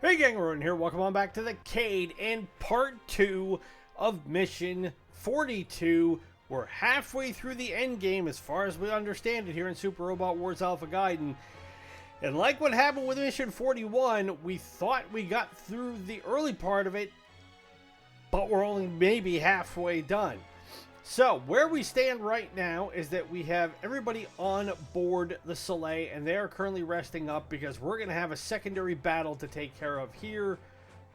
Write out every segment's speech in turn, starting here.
Hey gang, everyone here. Welcome on back to the Cade and part 2 of mission 42. We're halfway through the end game as far as we understand it here in Super Robot Wars Alpha Gaiden. And like what happened with mission 41, we thought we got through the early part of it, but we're only maybe halfway done. So, where we stand right now is that we have everybody on board the Soleil, and they are currently resting up because we're going to have a secondary battle to take care of here.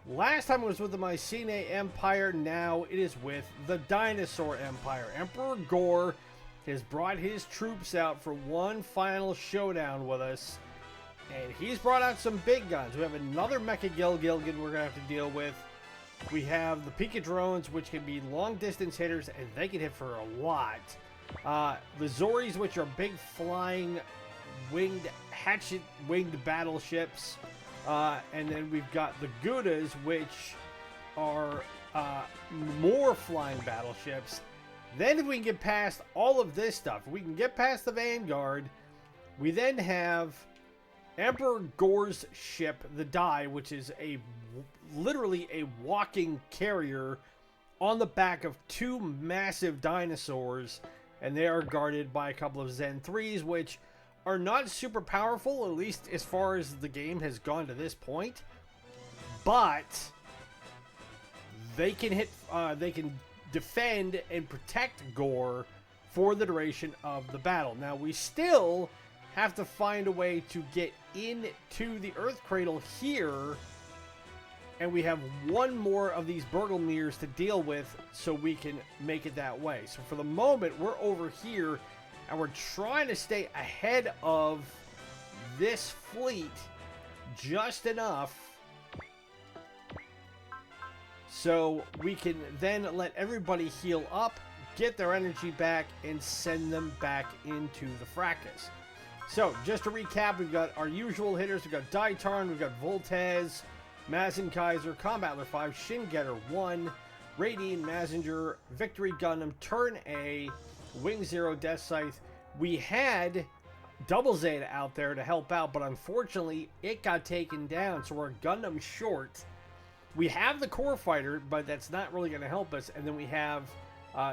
Last time it was with the Sega Empire, now it is with the Dinosaur Empire. Emperor Gore has brought his troops out for one final showdown with us, and he's brought out some big guns. We have another Mecha Gilgilgan we're going to have to deal with. We have the Pika drones, which can be long distance hitters, and they can hit for a lot. The Zoris, which are big flying winged hatchet winged battleships. And then we've got the Goudas, which are more flying battleships. Then if we can get past all of this stuff, we can get past the Vanguard. We then have Emperor Gore's ship, the Die, which is literally a walking carrier on the back of two massive dinosaurs, and they are guarded by a couple of Zen 3s, which are not super powerful, at least as far as the game has gone to this point, but they can hit, they can defend and protect Gore for the duration of the battle. Now, we still have to find a way to get into the Earth Cradle here, and we have one more of these Thrudgelmirs to deal with so we can make it that way. So for the moment, we're over here, and we're trying to stay ahead of this fleet just enough so we can then let everybody heal up, get their energy back, and send them back into the fracas. So, just to recap, we've got our usual hitters. We've got Daitarn, we've got Voltez, Mazen Kaiser, Combattler 5, Shingetter 1, Radine, Mazinger, Victory Gundam, Turn A, Wing Zero, Death Scythe. We had Double Zeta out there to help out, but unfortunately, it got taken down, so we're Gundam short. We have the Core Fighter, but that's not really going to help us, and then we have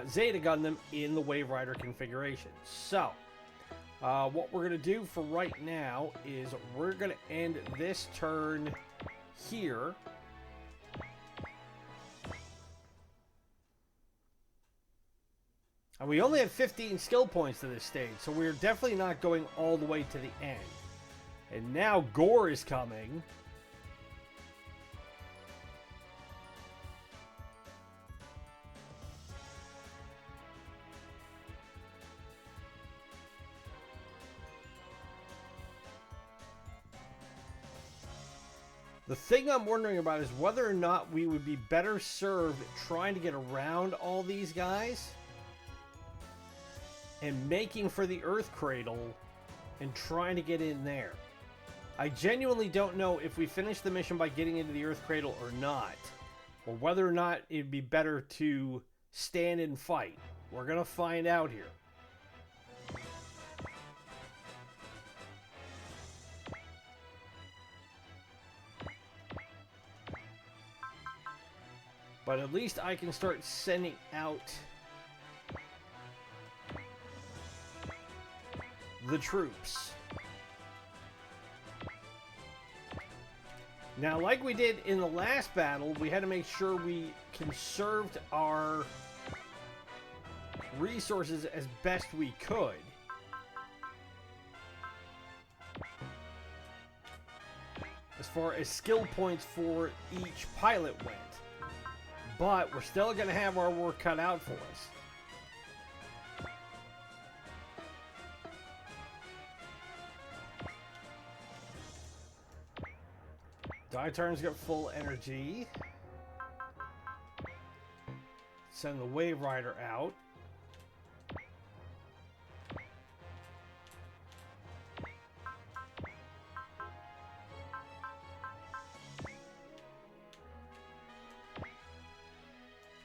Zeta Gundam in the Wave Rider configuration. So, what we're going to do for right now is we're going to end this turn here. And we only have 15 skill points to this stage, so we're definitely not going all the way to the end. And now Gore is coming. The thing I'm wondering about is whether or not we would be better served trying to get around all these guys and making for the Earth Cradle and trying to get in there. I genuinely don't know if we finish the mission by getting into the Earth Cradle or not, or whether or not it'd be better to stand and fight. We're going to find out here. But at least I can start sending out the troops. Now, like we did in the last battle, we had to make sure we conserved our resources as best we could. As far as skill points for each pilot went. But we're still going to have our work cut out for us. Daitarn's got full energy. Send the Wave Rider out.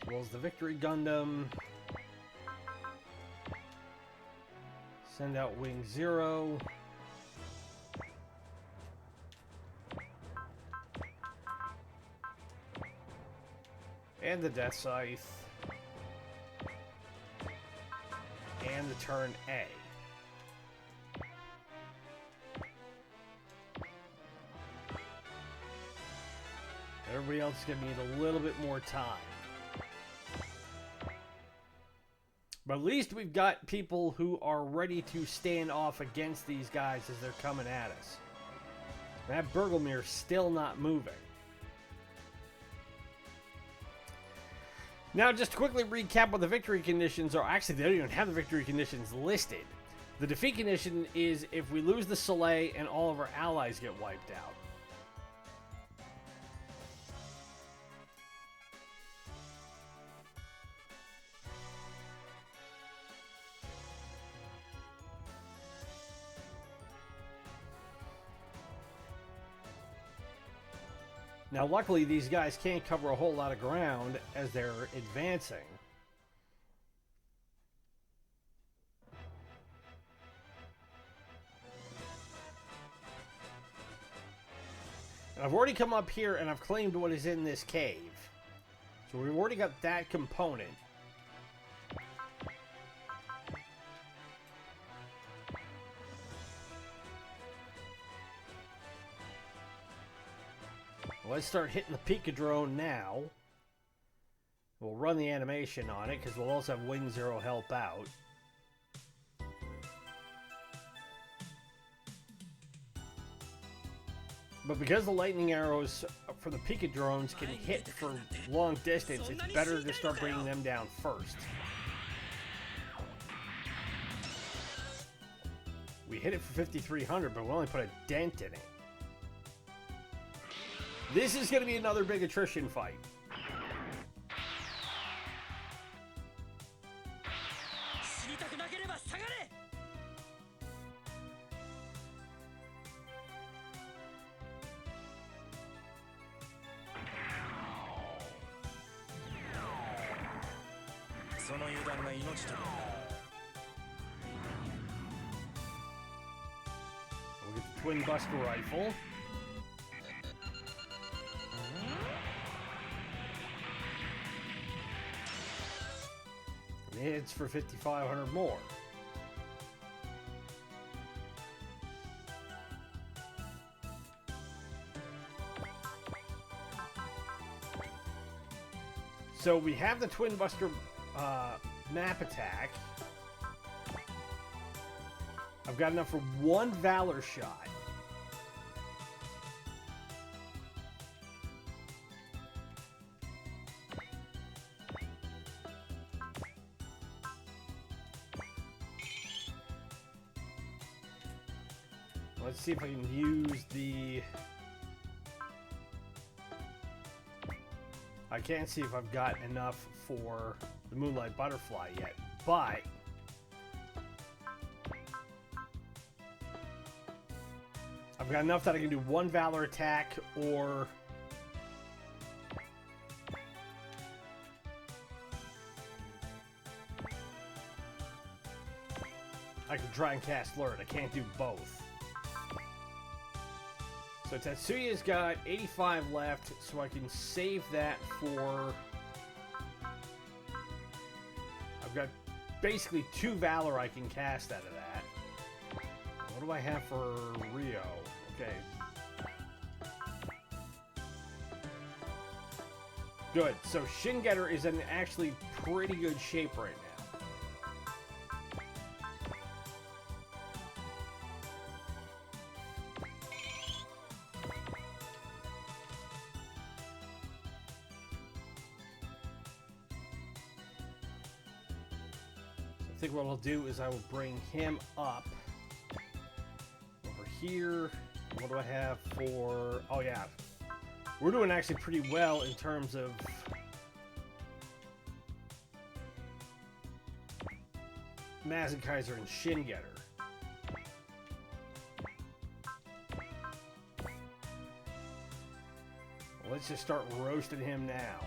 Rolls the Victory Gundam. Send out Wing Zero. And the Death Scythe. And the turn A. Everybody else is going to need a little bit more time. But at least we've got people who are ready to stand off against these guys as they're coming at us. That Thrudgelmir's still not moving. Now, just to quickly recap what the victory conditions are. Actually, they don't even have the victory conditions listed. The defeat condition is if we lose the Soleil and all of our allies get wiped out. Now, luckily, these guys can't cover a whole lot of ground as they're advancing. And I've already come up here and I've claimed what is in this cave. So we've already got that component. Let's start hitting the Pika-drone now. We'll run the animation on it because we'll also have Wing Zero help out. But because the lightning arrows for the Pika-drones can hit for long distance, it's better to start bringing them down first. We hit it for 5,300, but we only put a dent in it. This is going to be another big attrition fight. We'll get the Twin Buster Rifle. It's for 5,500 more. So we have the Twin Buster map attack. I've got enough for one Valor shot. Let's see if I can use the... I can't see if I've got enough for the Moonlight Butterfly yet, but... I've got enough that I can do one Valor attack, or... I can try and cast Lure. I can't do both. So Tetsuya's got 85 left, so I can save that for... I've got basically 2 Valor I can cast out of that. What do I have for Rio? Okay. Good. So Shingetter is in actually pretty good shape right now. I think what I'll do is I will bring him up over here. What do I have for... Oh, yeah. We're doing actually pretty well in terms of... Mazekaiser and Shingetter. Let's just start roasting him now.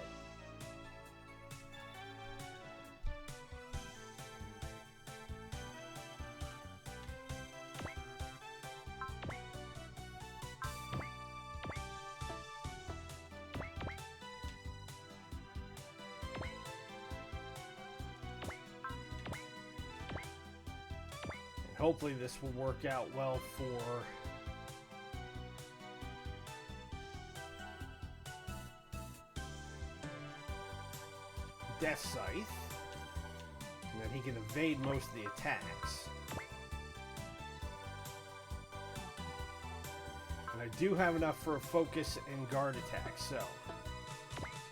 hopefully this will work out well for Death Scythe. And then he can evade most of the attacks. And I do have enough for a focus and guard attack, so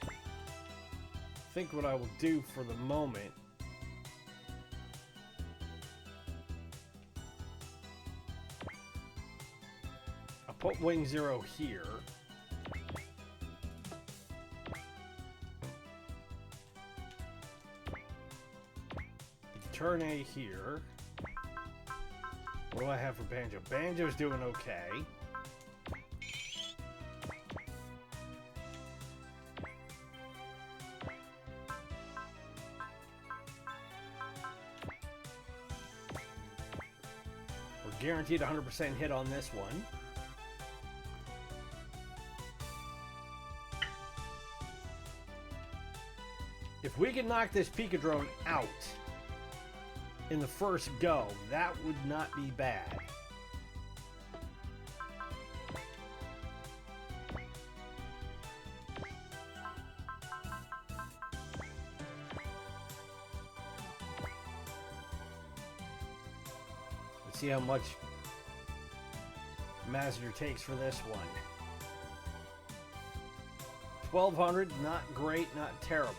I think what I will do for the moment, I'll put Wing Zero here. Turn A here. What do I have for Banjo? Banjo's doing okay. We're guaranteed 100% hit on this one. If we can knock this Pika-Drone out in the first go, that would not be bad. Let's see how much Mazzer takes for this one. 1200, not great, not terrible.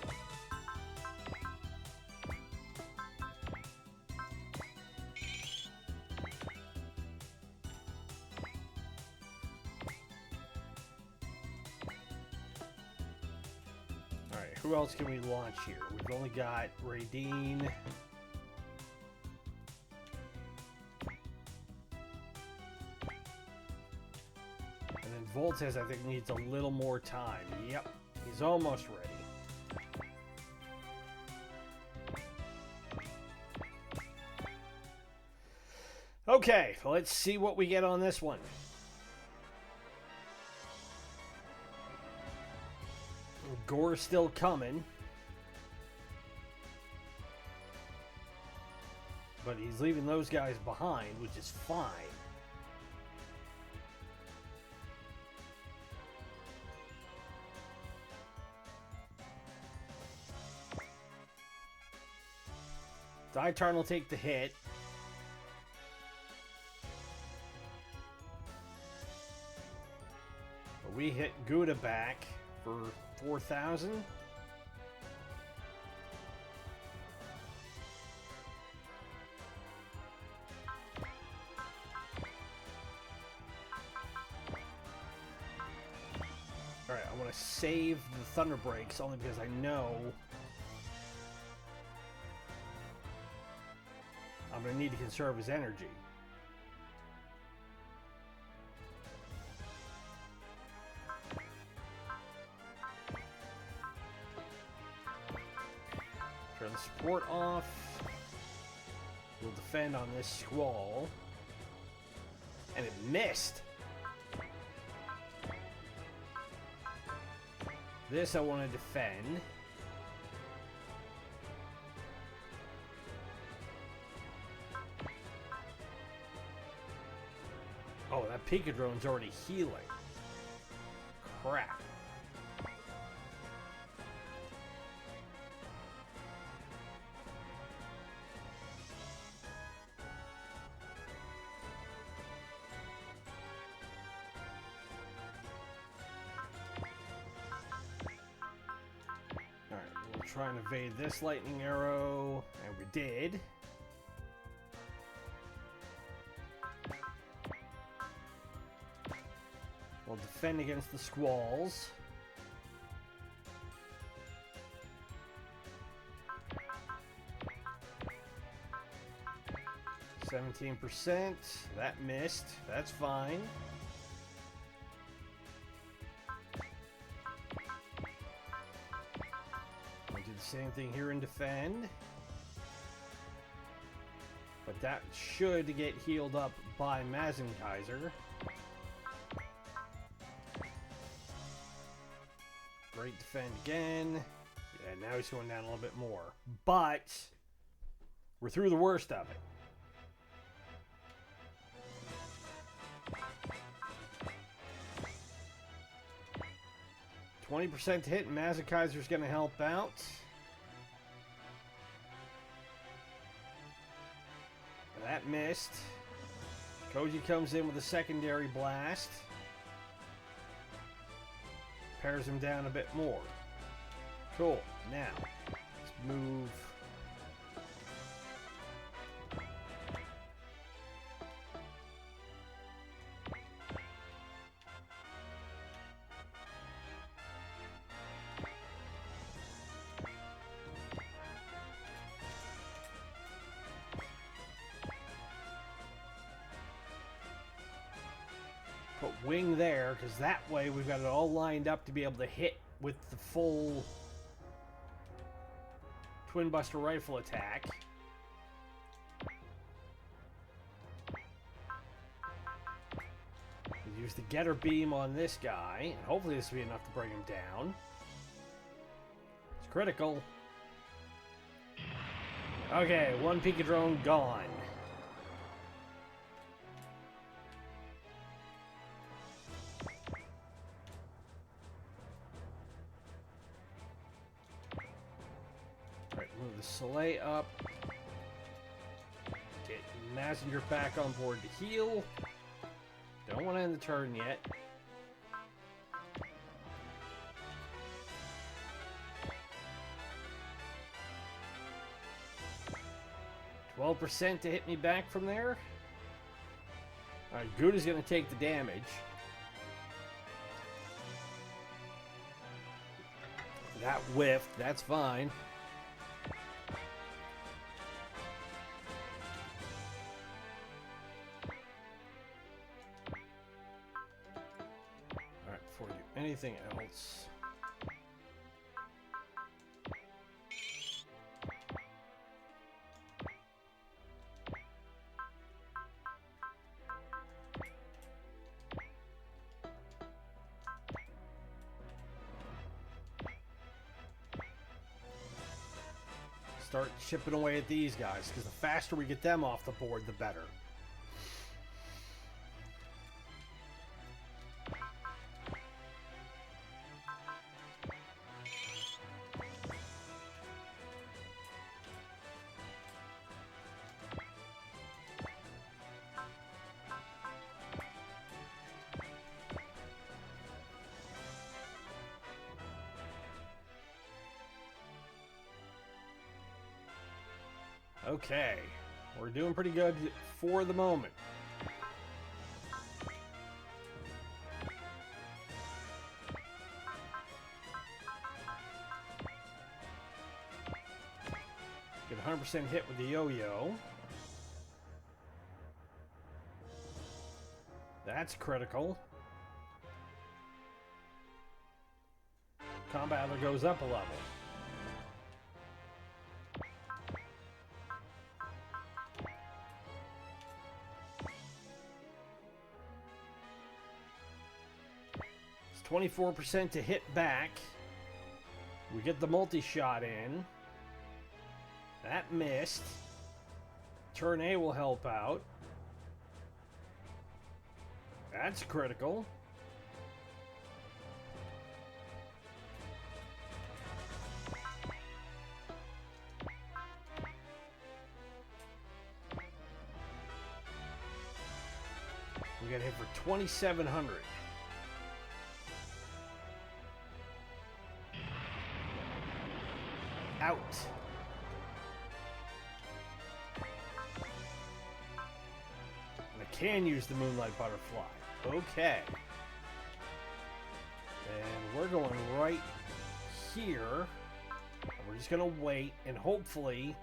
Who else can we launch here? We've only got Raideen. And then Voltez, I think, needs a little more time. Yep, he's almost ready. Okay, let's see what we get on this one. Gore's still coming. But he's leaving those guys behind, which is fine. Ditarn will take the hit. But we hit Gouda back for 4,000. Alright, I want to save the Thunder Breaks only because I know I'm going to need to conserve his energy. Turn the support off. We'll defend on this Squall. And it missed. This I want to defend. Oh, that Pika-Drone's already healing. Crap. Try and evade this lightning arrow, and we did. We'll defend against the Squalls. %, that missed, that's fine. Same thing here in defend. But that should get healed up by Mazenkaiser. Great defend again. Yeah, now he's going down a little bit more. But we're through the worst of it. 20% to hit, and Mazakaiser's going to help out. That missed. Koji comes in with a secondary blast. Pairs him down a bit more. Cool. Now, let's move. Put wing there, because that way we've got it all lined up to be able to hit with the full Twin Buster Rifle attack. Use the getter beam on this guy, and hopefully this will be enough to bring him down. It's critical. Okay, one Pika drone gone. Move the Soleil up. Get Mazinger back on board to heal. Don't want to end the turn yet. %12 to hit me back from there. Alright, Gouda's going to take the damage. That whiffed. That's fine. Before you do anything else, start chipping away at these guys, because the faster we get them off the board, the better. Okay, we're doing pretty good for the moment. Get 100% hit with the yo-yo. That's critical. Combat Adder goes up a level. It's 24% to hit back. We get the multi-shot in. That missed. Turn A will help out. That's critical. We got hit for 2,700. Out. And I can use the Moonlight Butterfly. Okay. And we're going right here. And we're just going to wait and hopefully...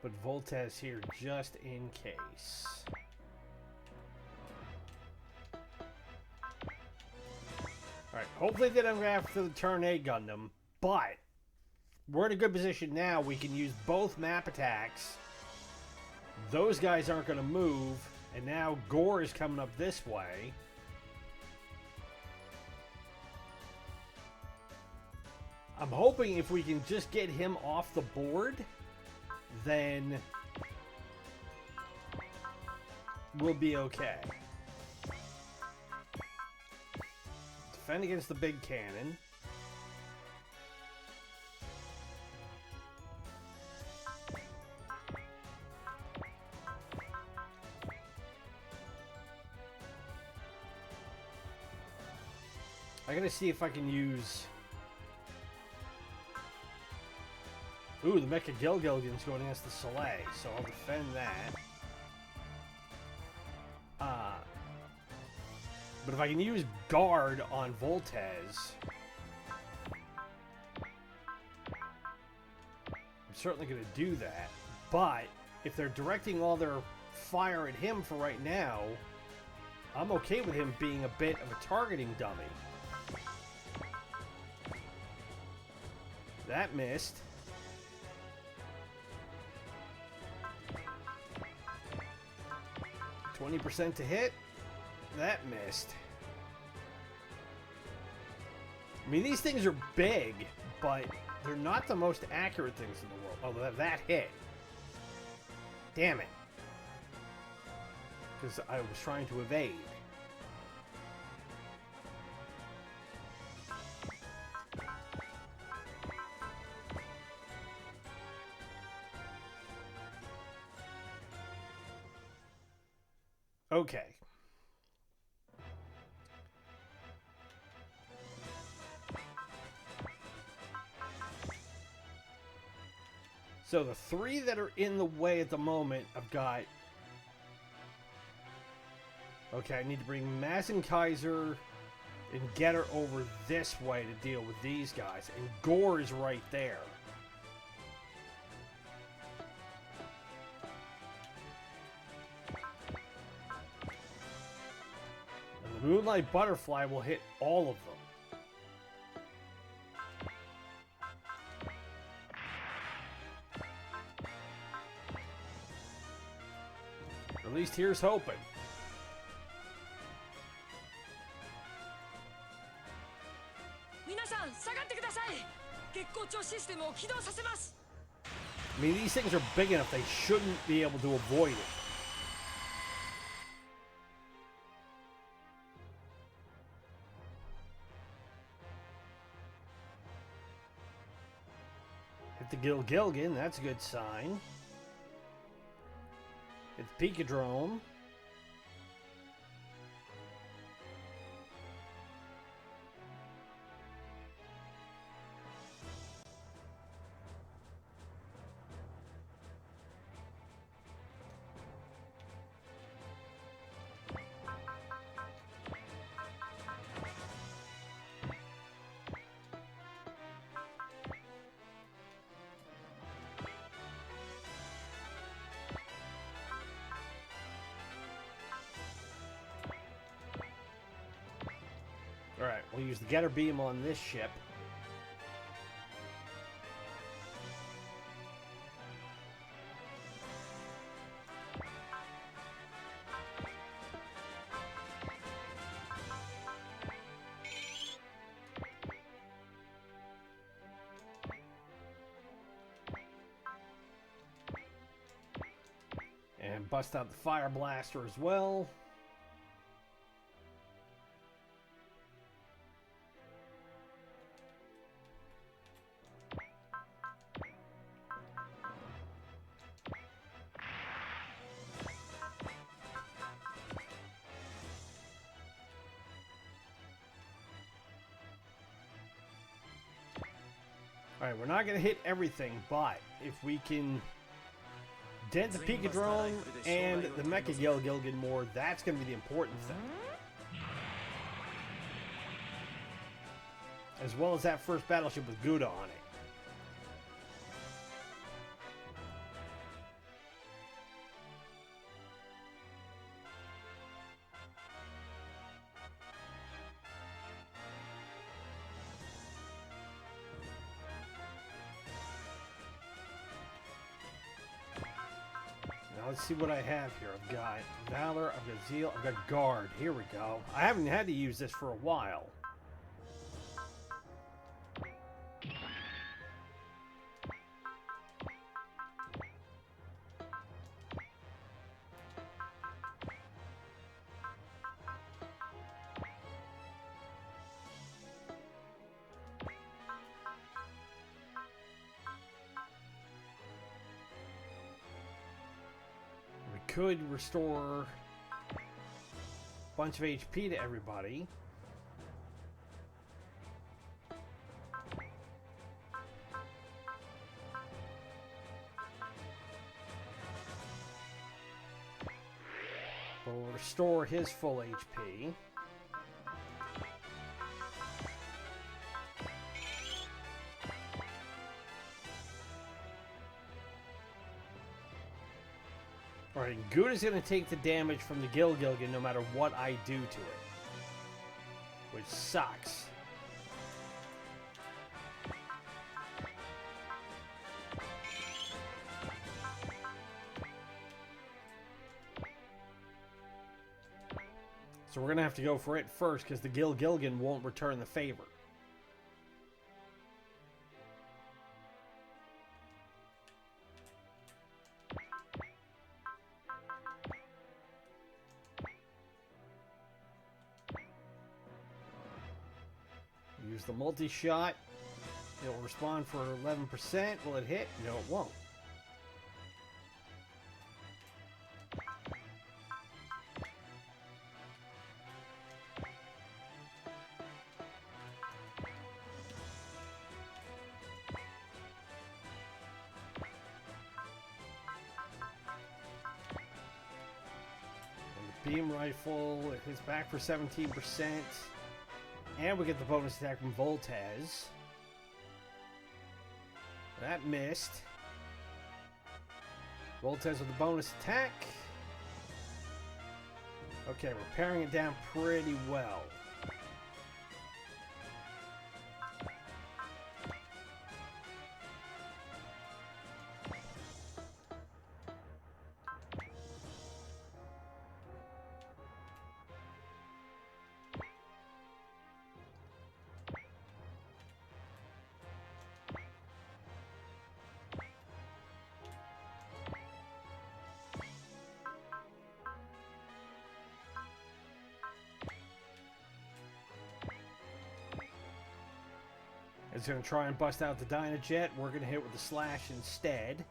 But Voltez here just in case. Alright, hopefully they don't go after the turn A Gundam, but we're in a good position now. We can use both map attacks. Those guys aren't going to move, and now Gore is coming up this way. I'm hoping if we can just get him off the board, then we'll be okay. Defend against the big cannon. I gotta see if I can use... Ooh, the Mecha Gilgilgin's going against the Soleil, so I'll defend that. But if I can use Guard on Voltez, I'm certainly going to do that. But if they're directing all their fire at him for right now, I'm okay with him being a bit of a targeting dummy. That missed. %20 to hit. That missed. I mean, these things are big, but they're not the most accurate things in the world. Oh, that hit. Damn it. Because I was trying to evade. Okay. So the three that are in the way at the moment, I've got... Okay, I need to bring Kaiser and get her over this way to deal with these guys. And Gore is right there. And the Moonlight Butterfly will hit all of them. At least here's hoping. I mean, these things are big enough, they shouldn't be able to avoid it. Hit the Gilgilgin, that's a good sign. It's Picadrome. Alright, we'll use the Getter Beam on this ship. And bust out the Fire Blaster as well. Alright, we're not going to hit everything, but if we can dent the Picadrome and the Mecha Gilgilgin more, that's going to be the important thing. As well as that first battleship with Gouda on it. Let's see what I have here. I've got Valor, I've got Zeal, I've got Guard. Here we go. I haven't had to use this for a while. could restore a bunch of HP to everybody. We'll restore his full HP. Alright, Gouda's going to take the damage from the Gilgilligan no matter what I do to it. Which sucks. So we're going to have to go for it first because the Gilgilligan won't return the favor. Use the multi-shot. It'll respond for 11%. Will it hit? No, it won't. And the beam rifle, it hits back for 17%. And we get the bonus attack from Voltez. That missed. Voltez with the bonus attack. Okay, we're paring it down pretty well. It's going to try and bust out the Dynajet. We're going to hit with the Slash instead.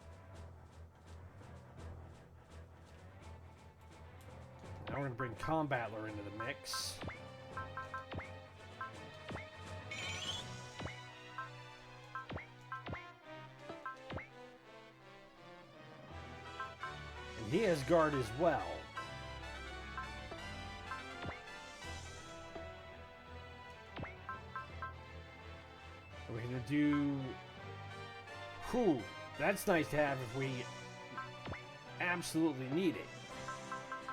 Now we're going to bring Combattler into the mix. And he has guard as well. We're going to do... Whew, that's nice to have if we absolutely need it.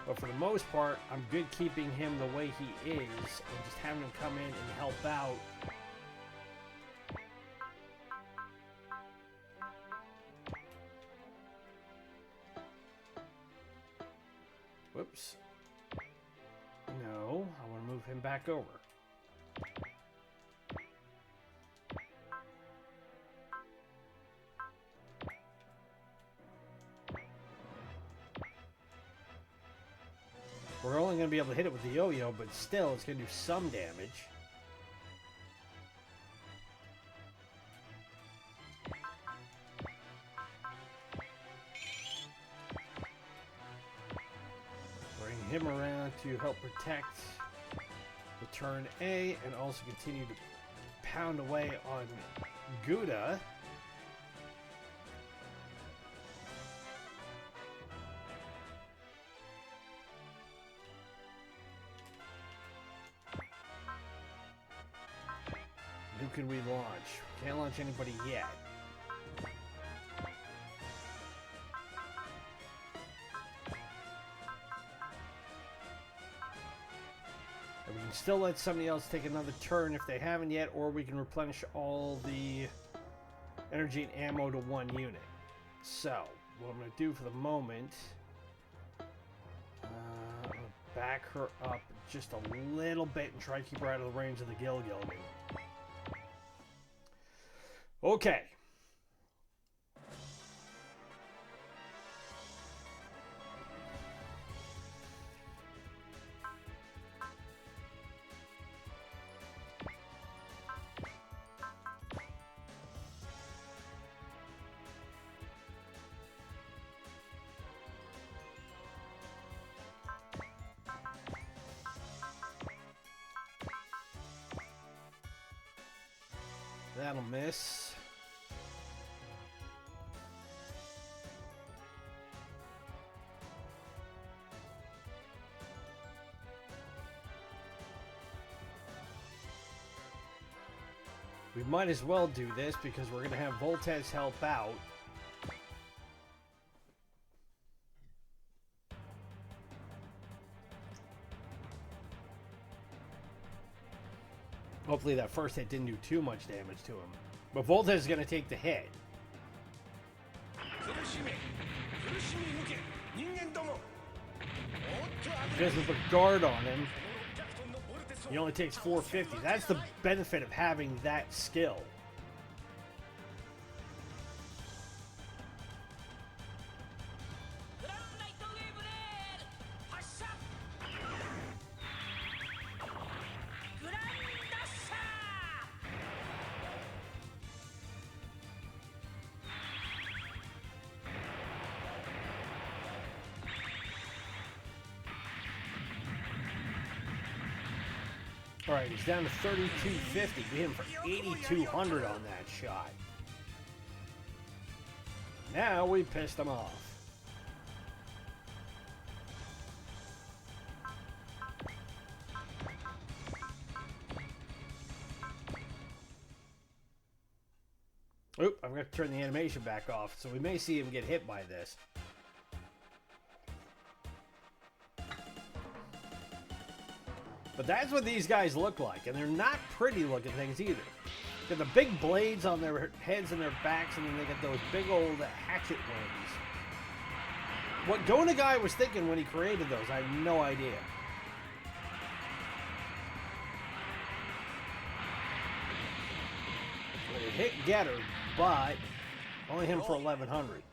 But for the most part, I'm good keeping him the way he is and just having him come in and help out. Whoops. No, I want to move him back over. We're only going to be able to hit it with the yo-yo, but still, it's going to do some damage. Bring him around to help protect the turn A, and also continue to pound away on Gouda. Who can we launch? Can't launch anybody yet. And we can still let somebody else take another turn if they haven't yet, or we can replenish all the energy and ammo to one unit. So, what I'm going to do for the moment, I'm going to back her up just a little bit and try to keep her out of the range of the Gilgilligan. Okay. That'll miss. We might as well do this because we're going to have Voltes help out. Hopefully that first hit didn't do too much damage to him. But Voltes is going to take the hit. Because with a guard on him, he only takes 450. That's the benefit of having that skill. Alright, he's down to 3250. We hit him for 8200 on that shot. Now we pissed him off. Oop, I'm going to turn the animation back off, so we may see him get hit by this. But that's what these guys look like, and they're not pretty looking things either. They got the big blades on their heads and their backs, and then they got those big old hatchet wings. What Gonagai was thinking when he created those, I have no idea. Well, it hit Getter, but only hit him for 1100.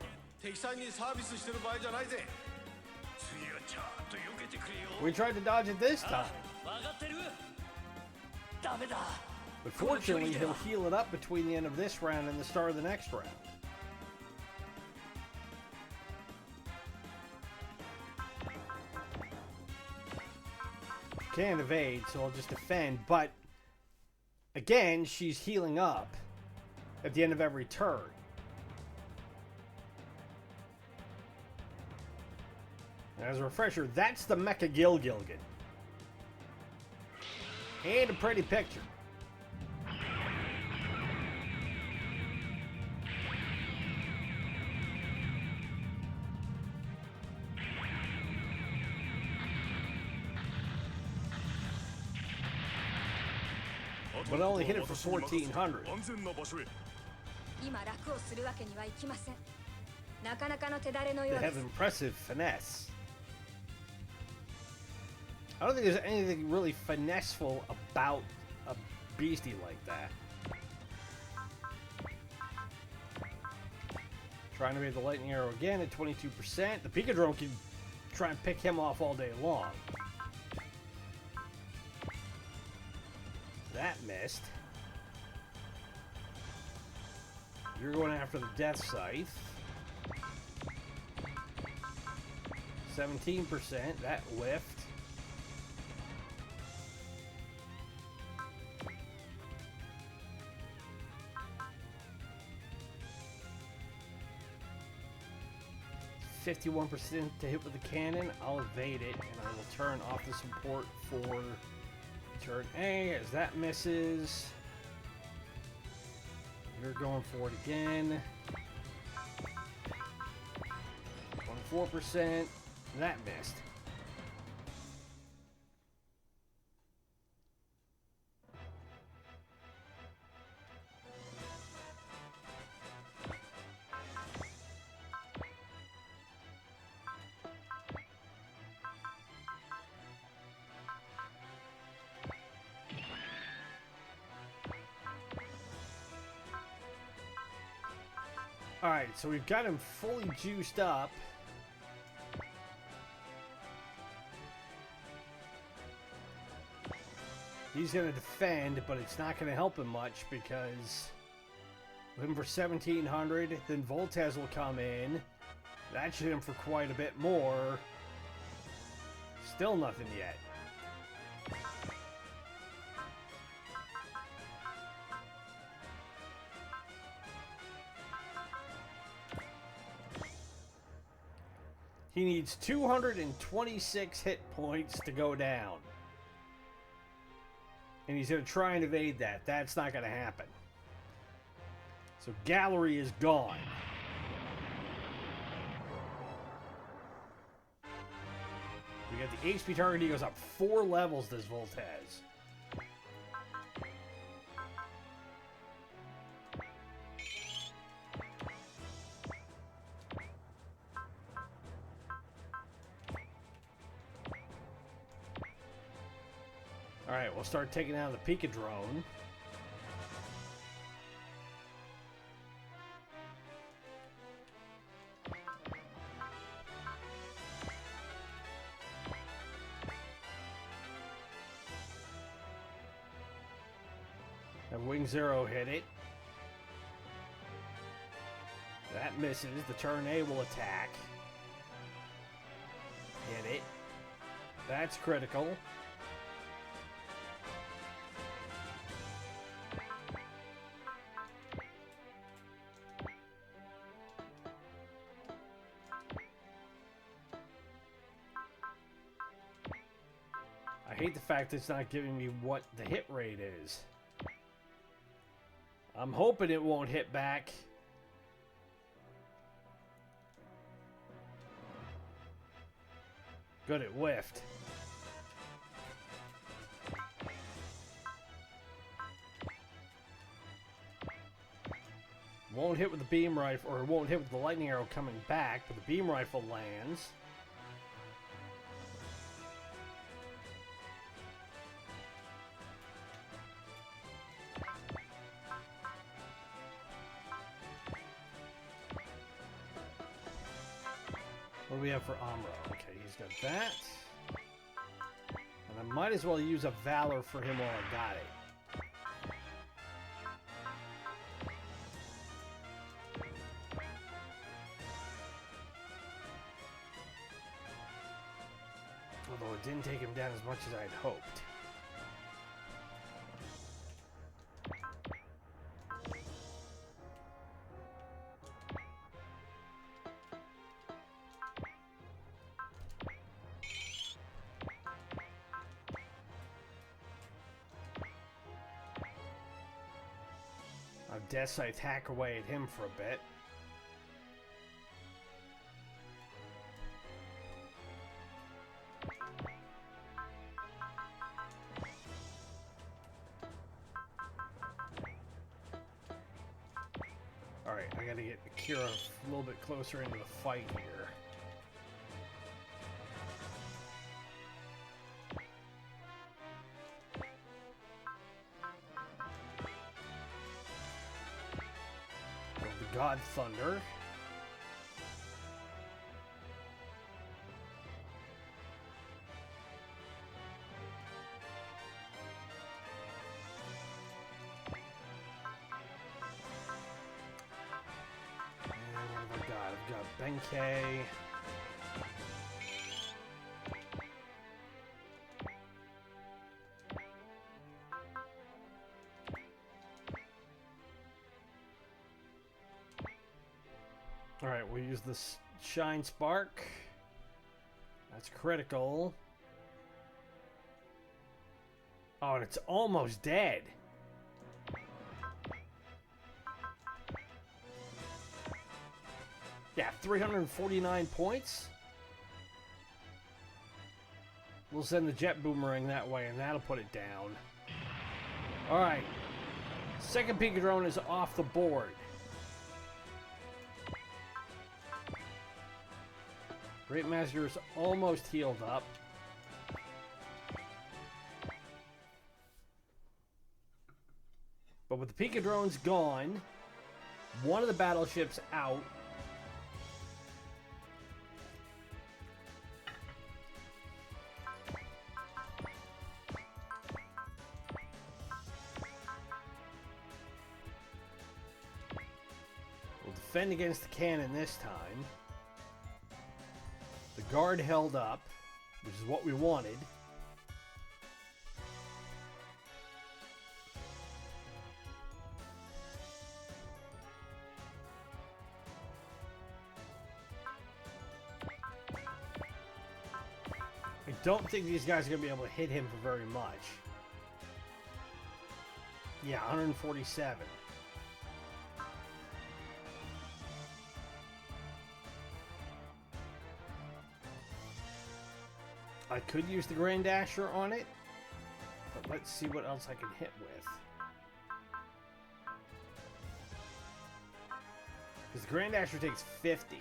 We tried to dodge it this time. But fortunately, he'll heal it up between the end of this round and the start of the next round. Can't evade, so I'll just defend. But again, she's healing up at the end of every turn. And as a refresher, that's the Mecha Gilgilgan. And a pretty picture. But only hit it for 1400. They have impressive finesse. I don't think there's anything really finesseful about a beastie like that. Trying to make the lightning arrow again at 22%. The Picadrome can try and pick him off all day long. That missed. You're going after the Death Scythe. 17%. That whiffed. .51% to hit with the cannon. I'll evade it, and I will turn off the support for turn A, as that misses. You're going for it again. 24%. That missed. Alright, so we've got him fully juiced up. He's going to defend, but it's not going to help him much because with him for 1700, then Voltes will come in. That should hit him for quite a bit more. Still nothing yet. He needs 226 hit points to go down. And he's going to try and evade that. That's not going to happen. So Gallery is gone. We got the HP target. He goes up 4 levels, this Voltez. Alright, we'll start taking out the Pika drone. And Wing Zero hit it. That misses. The turn A will attack. Hit it. That's critical. I hate the fact that it's not giving me what the hit rate is. I'm hoping it won't hit back. Good, it whiffed. Won't hit with the beam rifle, or won't hit with the lightning arrow coming back, but the beam rifle lands. What do we have for Amro? Okay, he's got that. And I might as well use a Valor for him while I got it. Although it didn't take him down as much as I'd hoped. Death Scythe hack away at him for a bit. Alright, I gotta get Akira a little bit closer into the fight here. God Thunder. And what have I got? I've got Benkei. Alright, we'll use this Shine Spark. That's critical. Oh, and it's almost dead. Yeah, 349 points. We'll send the Jet Boomerang that way, and that'll put it down. Alright. Second Pika drone is off the board. Great Master is almost healed up. But with the Pika drones gone, one of the battleships out, we'll defend against the cannon this time. The guard held up, which is what we wanted. don't think these guys are going to be able to hit him for very much. Yeah, 147. I could use the Grand Dasher on it, but let's see what else I can hit with. Because the Grand Dasher takes 50.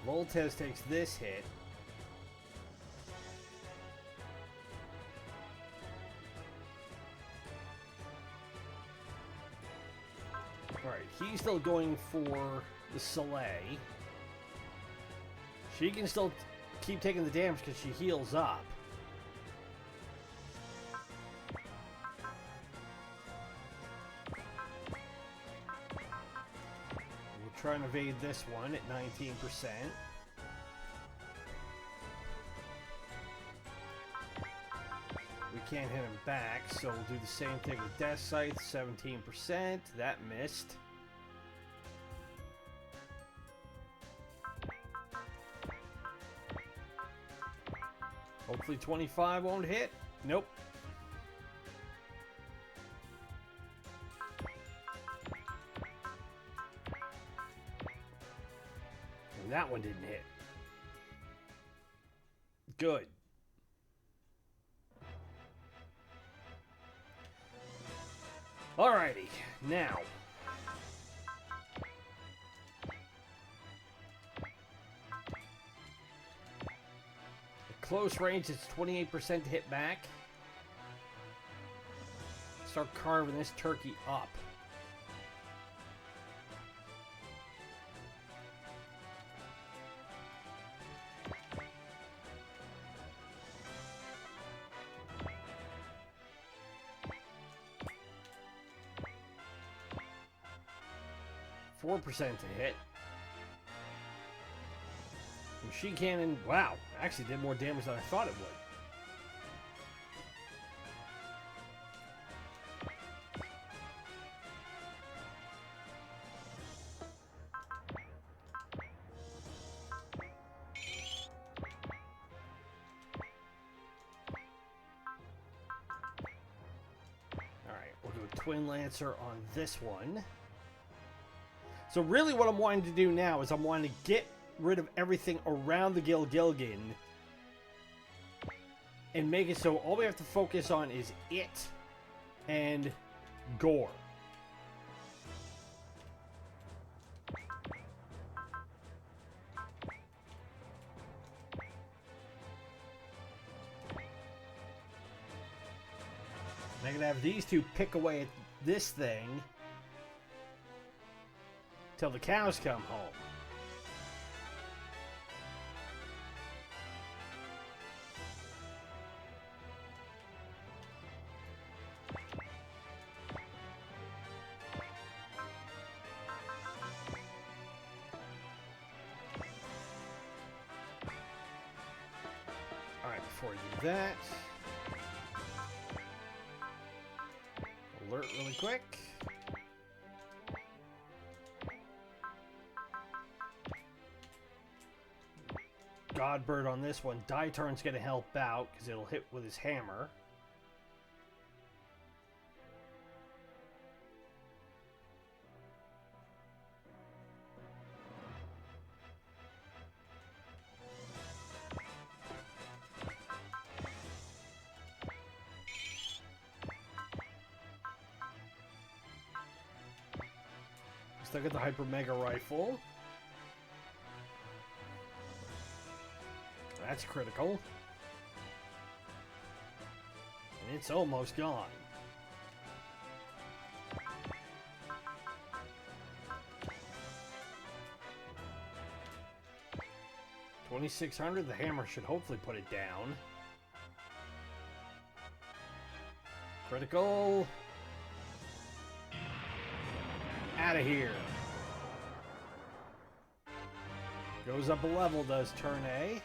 Voltez takes this hit. Alright, he's still going for the Soleil. She can still keep taking the damage because she heals up. We'll try and evade this one at 19%. We can't hit him back, so we'll do the same thing with Death Scythe, 17%. That missed. Hopefully 25 won't hit. Nope. And that one didn't hit. Good. Alrighty, now. At close range, it's 28% to hit back. Start carving this turkey up. % to hit. Machine cannon, wow, actually did more damage than I thought it would. Alright, we'll do a Twin Lancer on this one. So really what I'm wanting to do now is I'm wanting to get rid of everything around the Gilgilgin and make it so all we have to focus on is it and Gore. And I'm going to have these two pick away at this thing till the cows come home. Alright, before you do that, alert really quick. Godbird on this one. Die turn's going to help out because it'll hit with his hammer. Still got the Hyper Mega Rifle. That's critical. And it's almost gone. $2,600. The hammer should hopefully put it down. Critical. Out of here. Goes up a level, does turn A.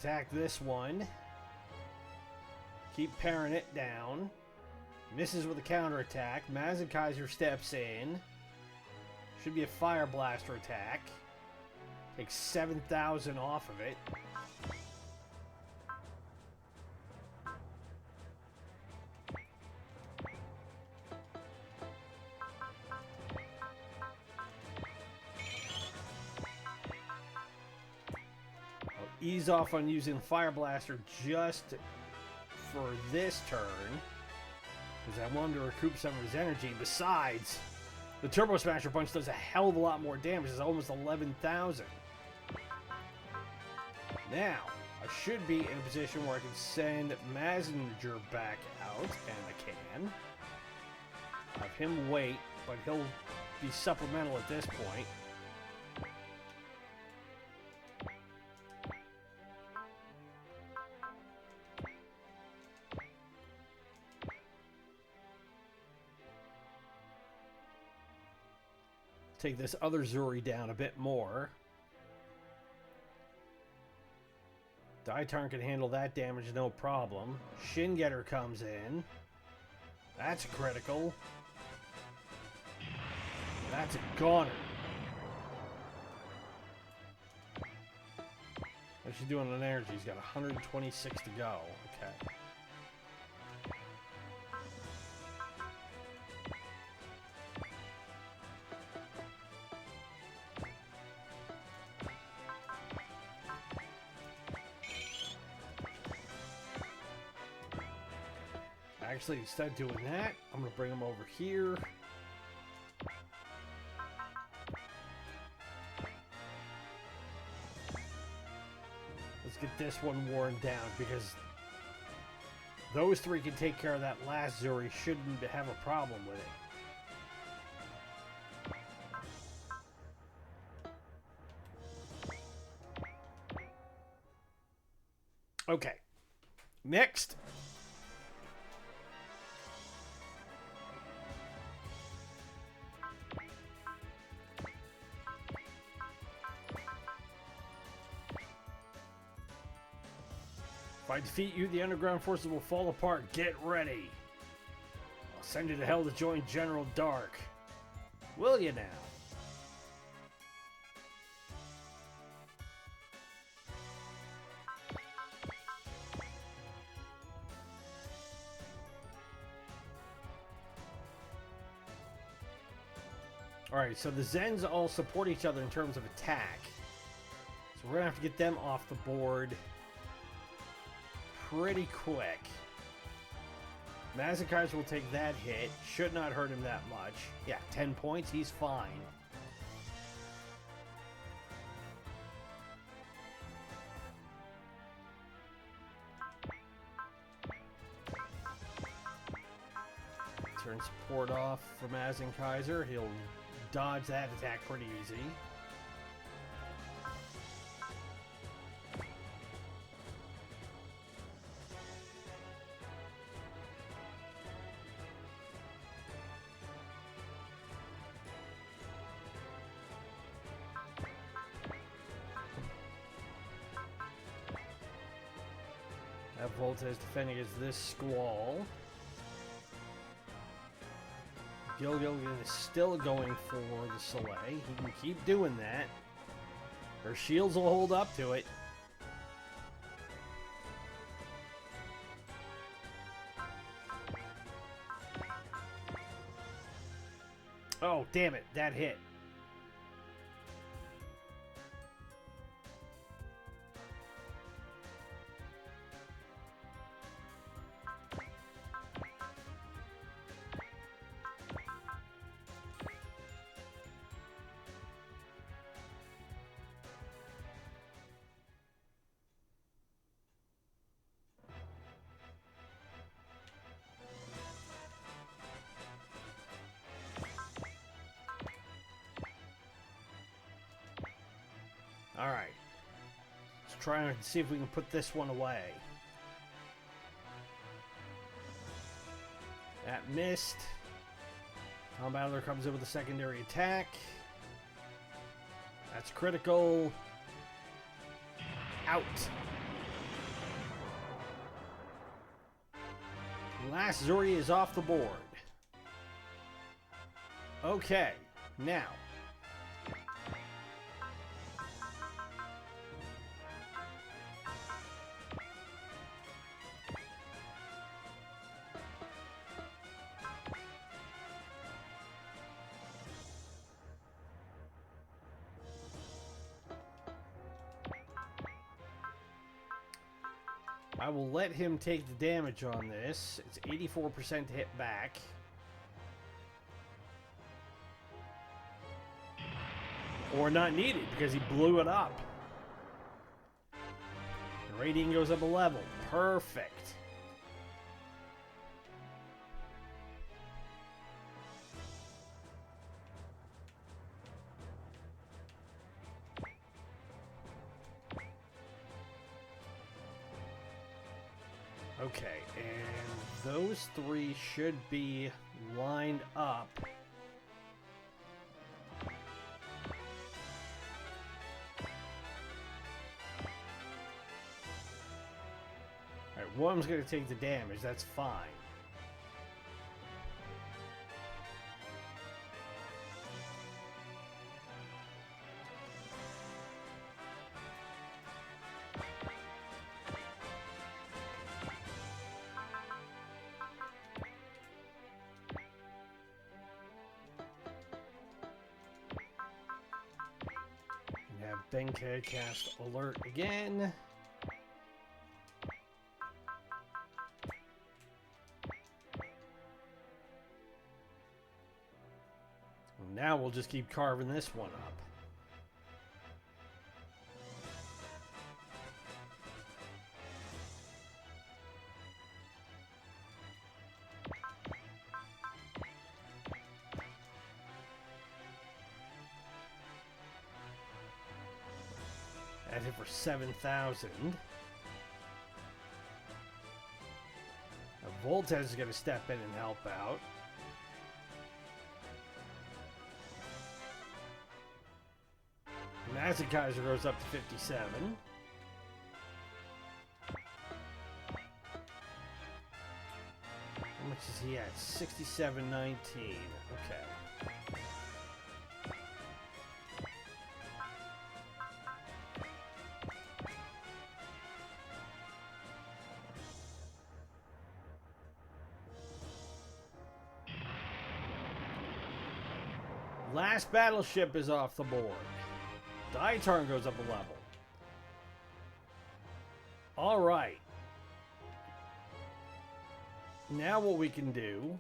Attack this one. Keep parrying it down. Misses with a counterattack. Kaiser steps in. Should be a Fire Blaster attack. Takes 7,000 off of it. Ease off on using Fire Blaster just for this turn, because I want him to recoup some of his energy. Besides, the Turbo Smasher Punch does a hell of a lot more damage. It's almost 11,000. Now, I should be in a position where I can send Messenger back out, and I can. Have him wait, but he'll be supplemental at this point. Take this other Zuri down a bit more. Daitarn can handle that damage no problem. Shin Getter comes in. That's a critical. That's a goner. What's she doing on energy? He's got 126 to go. Okay. Actually, instead of doing that, I'm going to bring him over here. Let's get this one worn down, because those three can take care of that last Zuri. Shouldn't have a problem with it. Okay. Next. If I defeat you, the underground forces will fall apart. Get ready. I'll send you to hell to join General Dark. Will you now? Alright, so the Zens all support each other in terms of attack. So we're going to have to get them off the board pretty quick. Mazakaiser will take that hit. Should not hurt him that much. Yeah, 10 points. He's fine. Turn support off for Mazakaiser. He'll dodge that attack pretty easy. Volta is defending against this Squall. Gilgilligan is still going for the Soleil. He can keep doing that. Her shields will hold up to it. Oh, damn it. That hit. Alright. Let's try and see if we can put this one away. That missed. Tom Battler comes in with a secondary attack. That's critical. Out. Last Zuri is off the board. Okay, now. I will let him take the damage on this. It's 84% hit back. Or not needed because he blew it up. The rating goes up a level. Perfect. Okay, and those three should be lined up. Alright, one's going to take the damage, that's fine. Benka cast alert again. Now we'll just keep carving this one up. That hit for 7,000. Voltez is going to step in and help out. Mazakaiser goes up to 57. How much is he at? 67.19. Okay. Last battleship is off the board. Dietarn goes up a level. Alright. Now what we can do...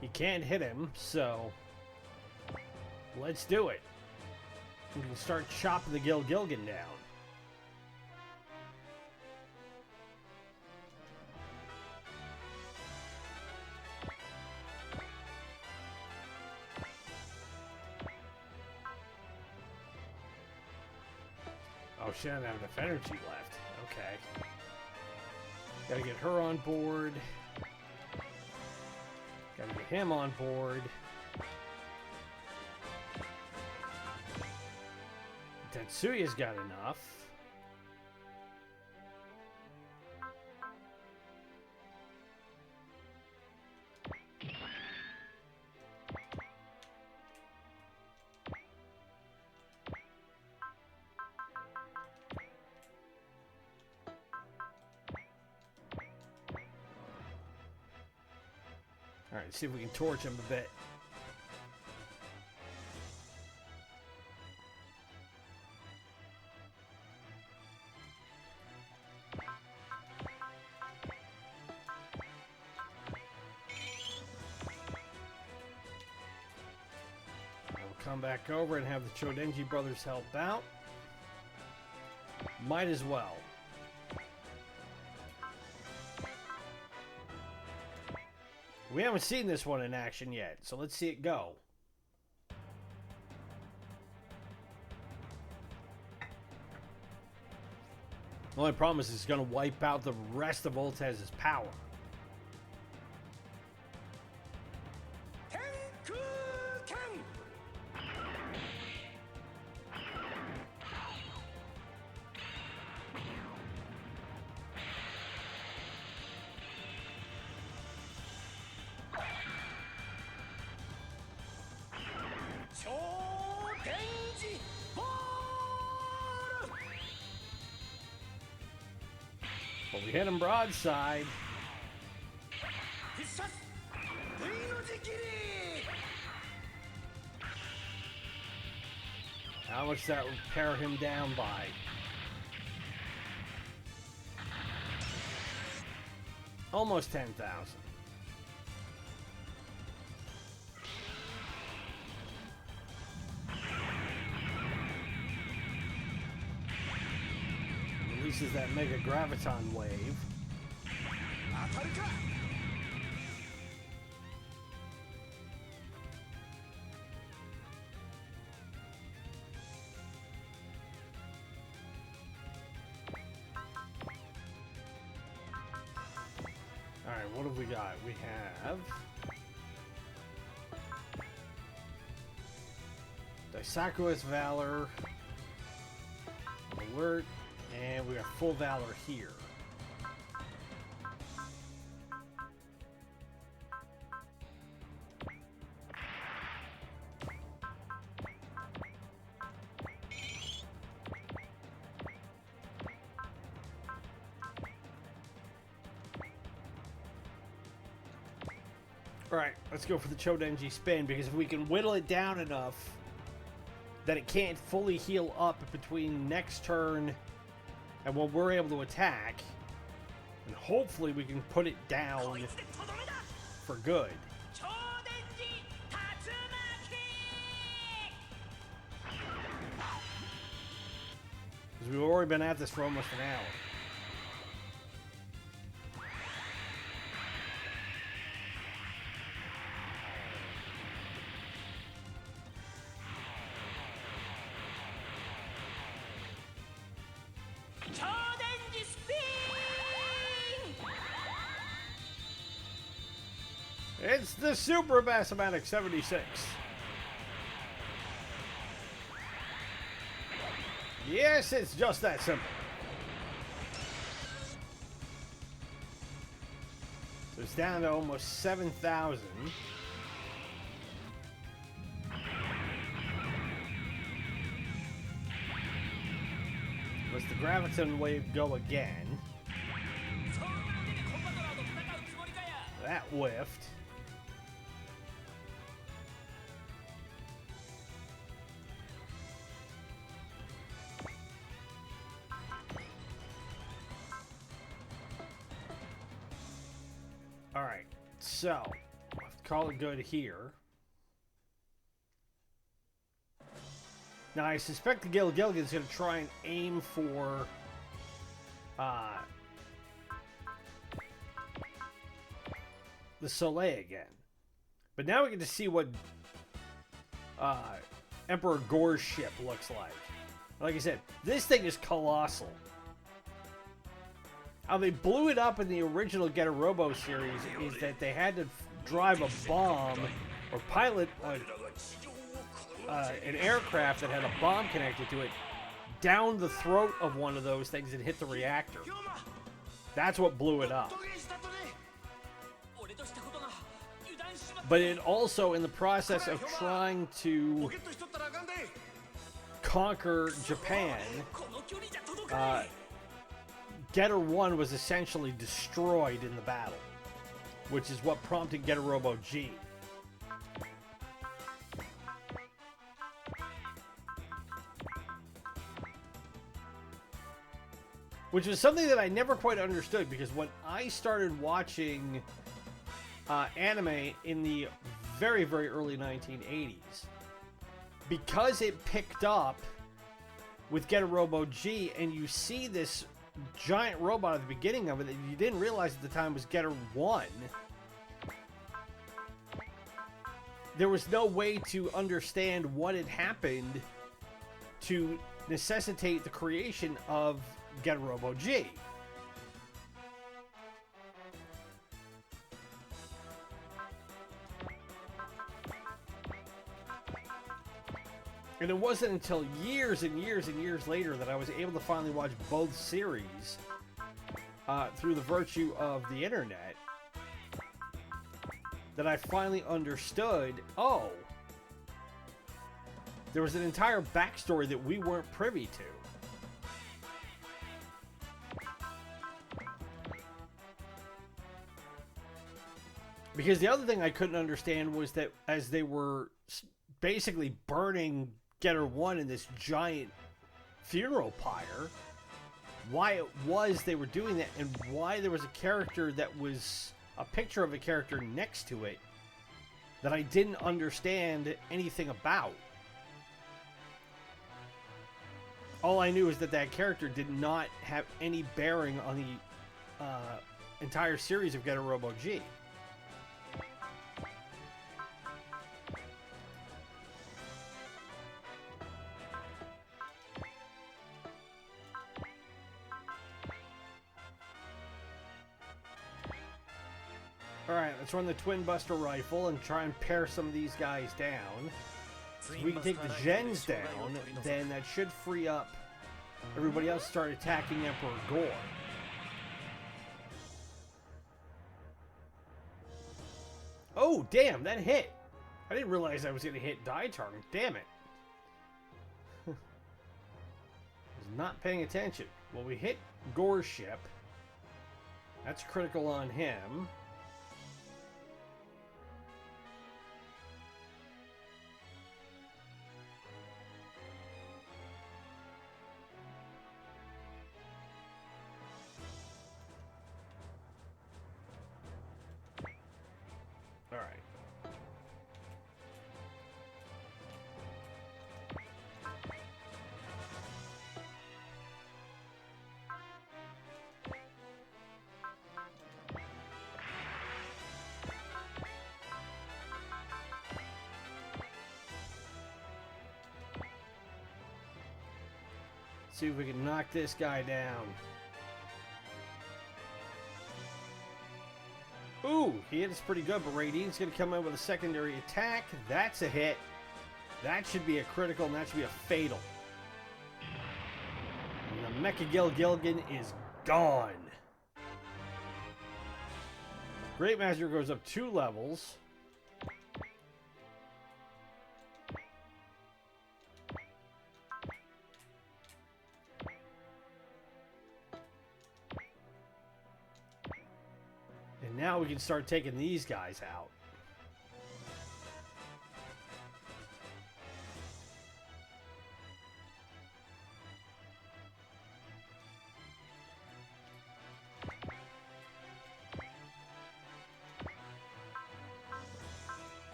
You can't hit him, so... Let's do it. We can start chopping the Gilgilgan down. Oh shit, I don't have enough energy left. Okay. Gotta get her on board. Gotta get him on board. Tetsuya's got enough. All right, see if we can torch him a bit. Come back over and have the Chodenji brothers help out. Might as well. We haven't seen this one in action yet, so let's see it go. The only problem is it's going to wipe out the rest of Voltez's power. But we hit him broadside. How much does that repair him down by? Almost 10,000. Releases that Mega Graviton wave. Alright, what have we got? We have Daisaku's Valor, Alert, and we got full Valor here. Alright, let's go for the Chodenji spin, because if we can whittle it down enough that it can't fully heal up between next turn and when we're able to attack, and hopefully we can put it down for good. Because we've already been at this for almost an hour. It's the Super Bassmatic 76. Yes, it's just that simple. So it's down to almost 7,000. Let's the Graviton wave go again. That whiffed. Alright, so, let's call it good here. Now, I suspect the Gilligan's going to try and aim for, the Soleil again. But now we get to see what, Emperor Gore's ship looks like. Like I said, this thing is colossal. How they blew it up in the original Get a Robo series is that they had to drive a bomb or pilot an aircraft that had a bomb connected to it down the throat of one of those things and hit the reactor. That's what blew it up. But it also, in the process of trying to conquer Japan, Getter 1 was essentially destroyed in the battle, which is what prompted Getter Robo G. Which was something that I never quite understood, because when I started watching anime in the very, very early 1980s, because it picked up with Getter Robo G, and you see this giant robot at the beginning of it that you didn't realize at the time was Getter 1. There was no way to understand what had happened to necessitate the creation of Getter Robo G. And it wasn't until years and years and years later that I was able to finally watch both series through the virtue of the internet, that I finally understood, oh, there was an entire backstory that we weren't privy to. Because the other thing I couldn't understand was that as they were basically burning Getter 1 in this giant funeral pyre, why it was they were doing that and why there was a character that was a picture of a character next to it that I didn't understand anything about. All I knew is that that character did not have any bearing on the entire series of Getter Robo G. Alright, let's run the Twin Buster Rifle and try and pare some of these guys down. So if we can take the gens down, then that should free up everybody else to start attacking Emperor Gore. Oh, damn, that hit. I didn't realize I was going to hit Dietarn. Damn it. I was not paying attention. Well, we hit Gore's ship. That's critical on him. All right. See if we can knock this guy down. Ooh, he hit us pretty good, but Radine's going to come in with a secondary attack. That's a hit. That should be a critical, and that should be a fatal. And the Mecha Gilgilligan is gone. Great Master goes up 2 levels. Now we can start taking these guys out.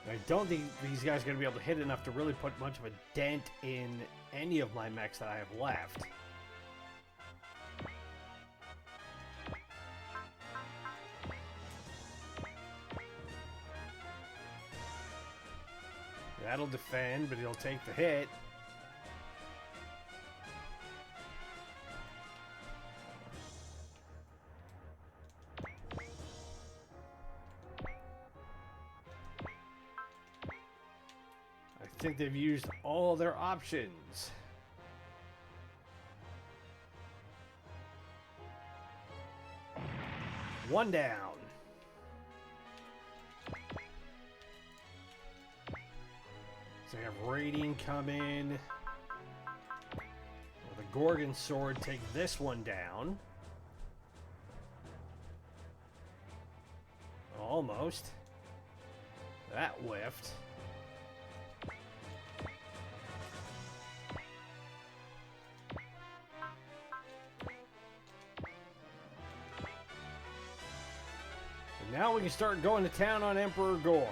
I don't think these guys are going to be able to hit enough to really put much of a dent in any of my mechs that I have left. That'll defend, but he'll take the hit. I think they've used all their options. One down. So I have Radiant come in. With a Gorgon sword, take this one down. Almost. That whiffed. Now we can start going to town on Emperor Gore.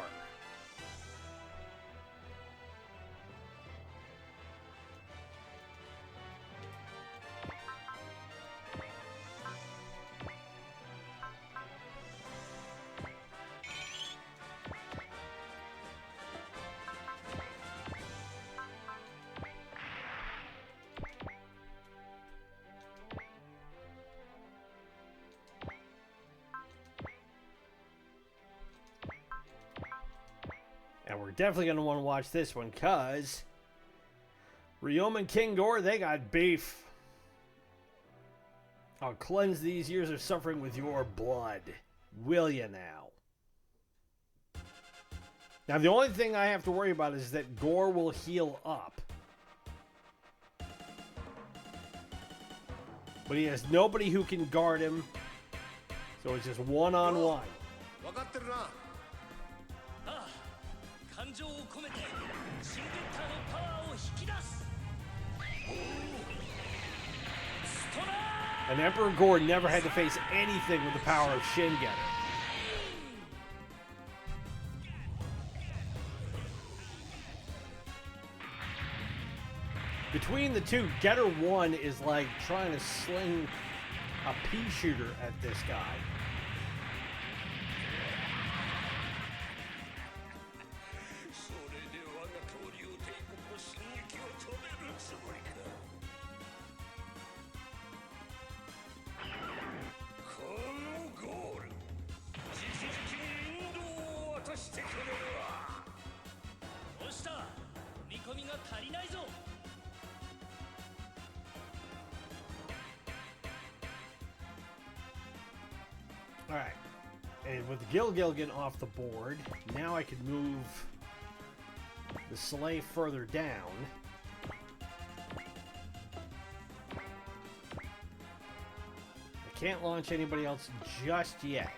And we're definitely going to want to watch this one, because Ryoma and King Gore, they got beef. I'll cleanse these years of suffering with your blood. Will ya now? Now, the only thing I have to worry about is that Gore will heal up. But he has nobody who can guard him. So it's just one-on-one. And Emperor Gore never had to face anything with the power of Shin Getter. Between the two, Getter 1 is like trying to sling a pea shooter at this guy. Alright, and with Gilgilgan off the board, now I can move the sleigh further down. I can't launch anybody else just yet.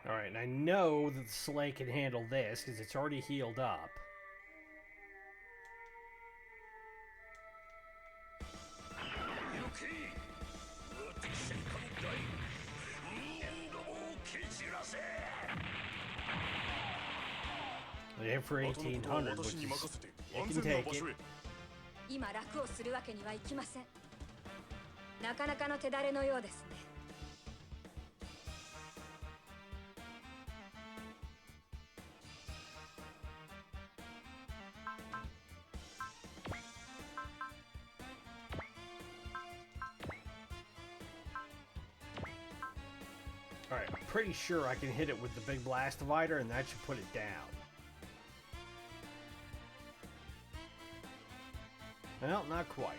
Alright, and I know that the sleigh can handle this because it's already healed up. They hit for 1800, which is, you can take it. Alright, I'm pretty sure I can hit it with the big blast divider and that should put it down. Well, not quite.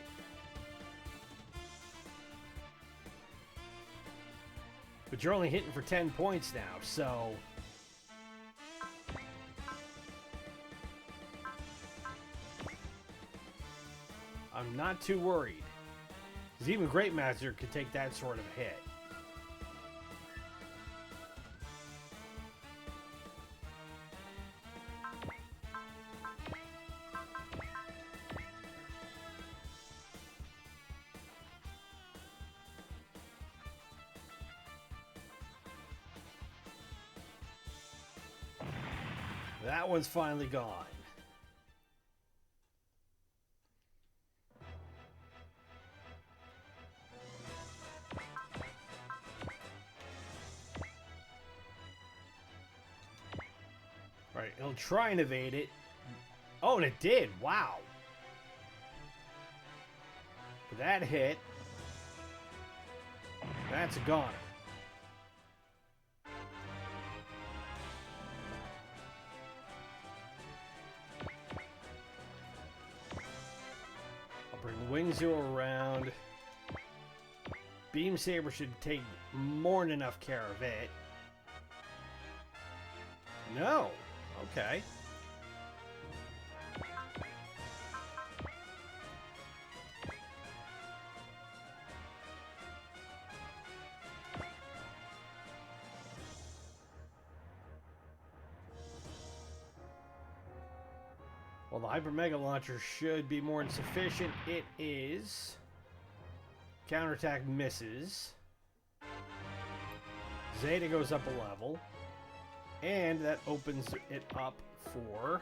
But you're only hitting for 10 points now, so... I'm not too worried. Because even Great Master could take that sort of hit. That one's finally gone. Alright, he'll try and evade it. Oh, and it did. Wow. But that hit. That's a goner. Wing Zero around. Beam Saber should take more than enough care of it. No. Okay. Well, the Hyper Mega Launcher should be more than sufficient. It is. Counterattack misses. Zeta goes up a level. And that opens it up for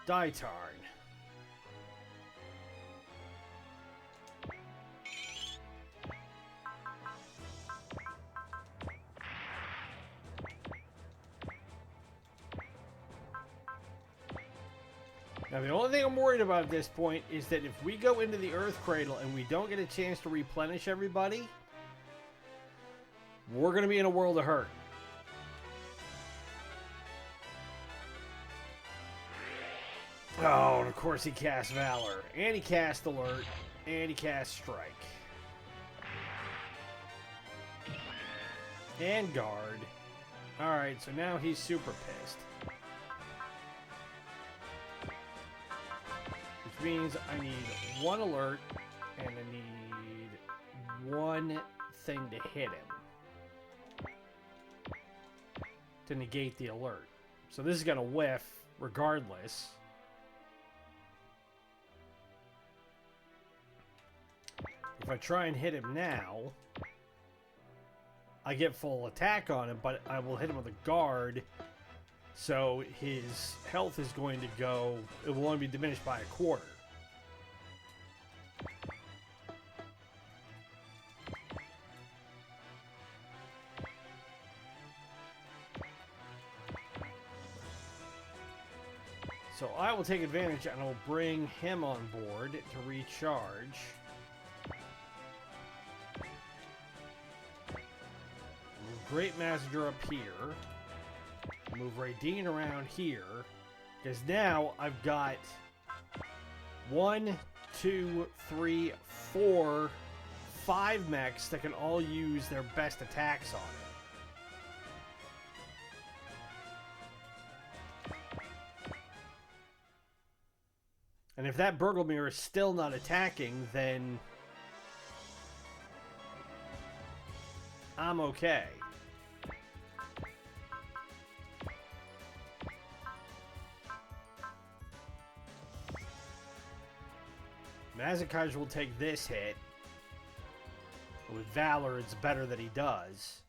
Daitarn. Now, the only thing I'm worried about at this point is that if we go into the Earth Cradle and we don't get a chance to replenish everybody, we're going to be in a world of hurt. Oh, and of course he casts Valor, and he casts Alert, and he casts Strike. And Guard. Alright, so now he's super pissed. Which means I need one Alert, and I need one thing to hit him. To negate the Alert. So this is going to whiff regardless. If I try and hit him now, I get full attack on him, but I will hit him with a guard, so his health is going to go, it will only be diminished by a quarter. So I will take advantage and I will bring him on board to recharge. Great Messenger up here. Move Raideen around here. Because now I've got 1, 2, 3, 4, 5 mechs that can all use their best attacks on it. And if that Thrudgelmir is still not attacking, then I'm okay. Mazakaj will take this hit. With Valor, it's better that he does.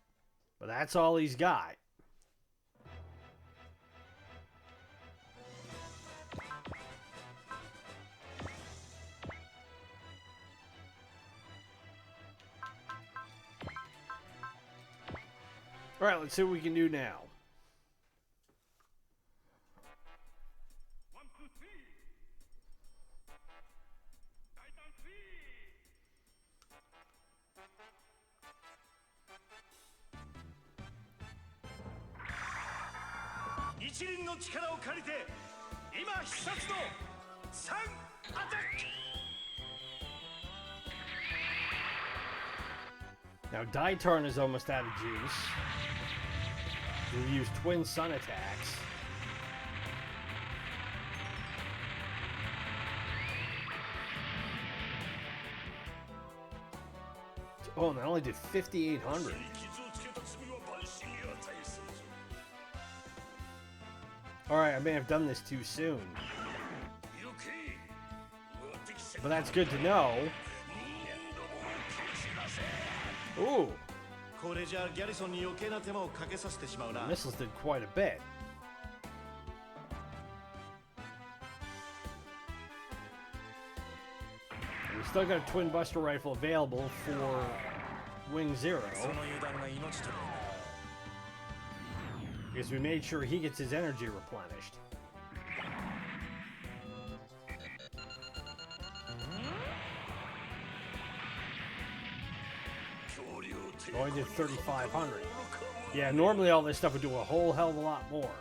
But that's all he's got. Alright, let's see what we can do now. Now, Daitarn is almost out of juice. We'll use Twin Sun attacks. Oh, and I only did 5,800. Alright, I may have done this too soon. But that's good to know. Ooh. Missiles did quite a bit. We still got a Twin Buster Rifle available for Wing Zero. Because we made sure he gets his energy replenished. Oh, I did 3,500. Yeah, normally all this stuff would do a whole hell of a lot more.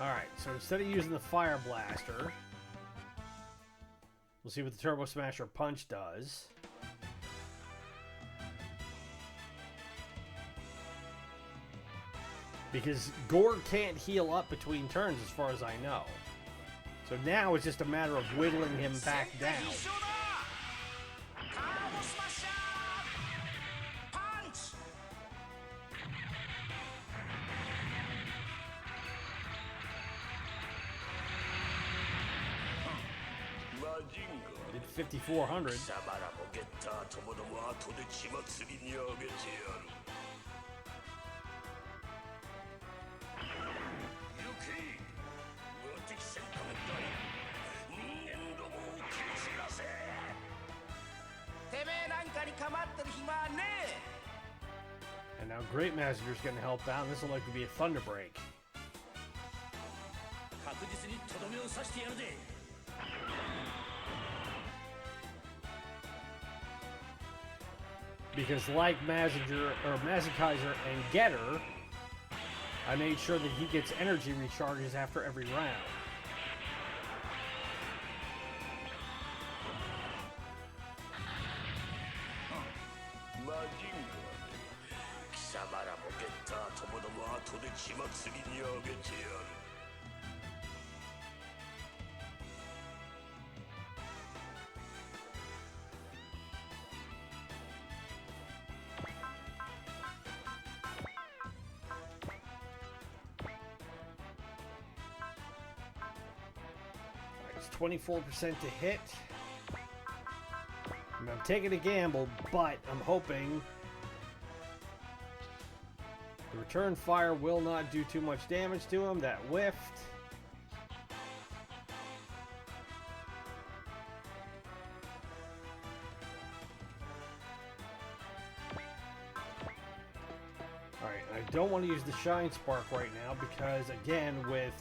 Alright, so instead of using the Fire Blaster, we'll see what the Turbo Smasher Punch does. Because Gore can't heal up between turns as far as I know. So now it's just a matter of whittling him back down. Did 5,400. And now Great Master's going to help out, and this will like to be a Thunder Break. Because like Mazikaiser and Getter, I made sure that he gets energy recharges after every round. It's 24% to hit. I mean, I'm taking a gamble, but I'm hoping the return fire will not do too much damage to him. That whiffed. Alright, I don't want to use the Shine Spark right now because, again, with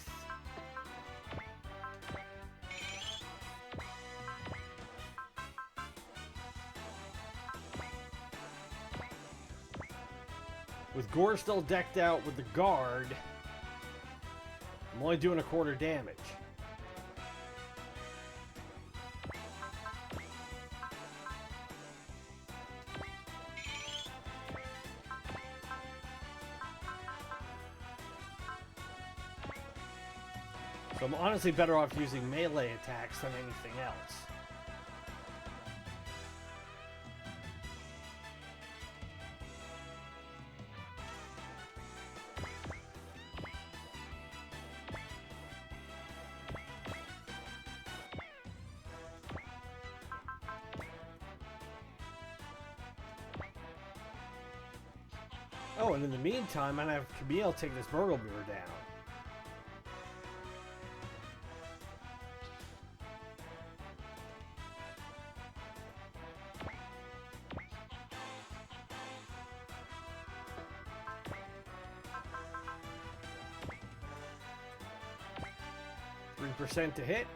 Gore still decked out with the guard, I'm only doing a quarter damage. So I'm honestly better off using melee attacks than anything else. Oh, and in the meantime, I'm going to have Camille take this Thrudgelmir down. % to hit.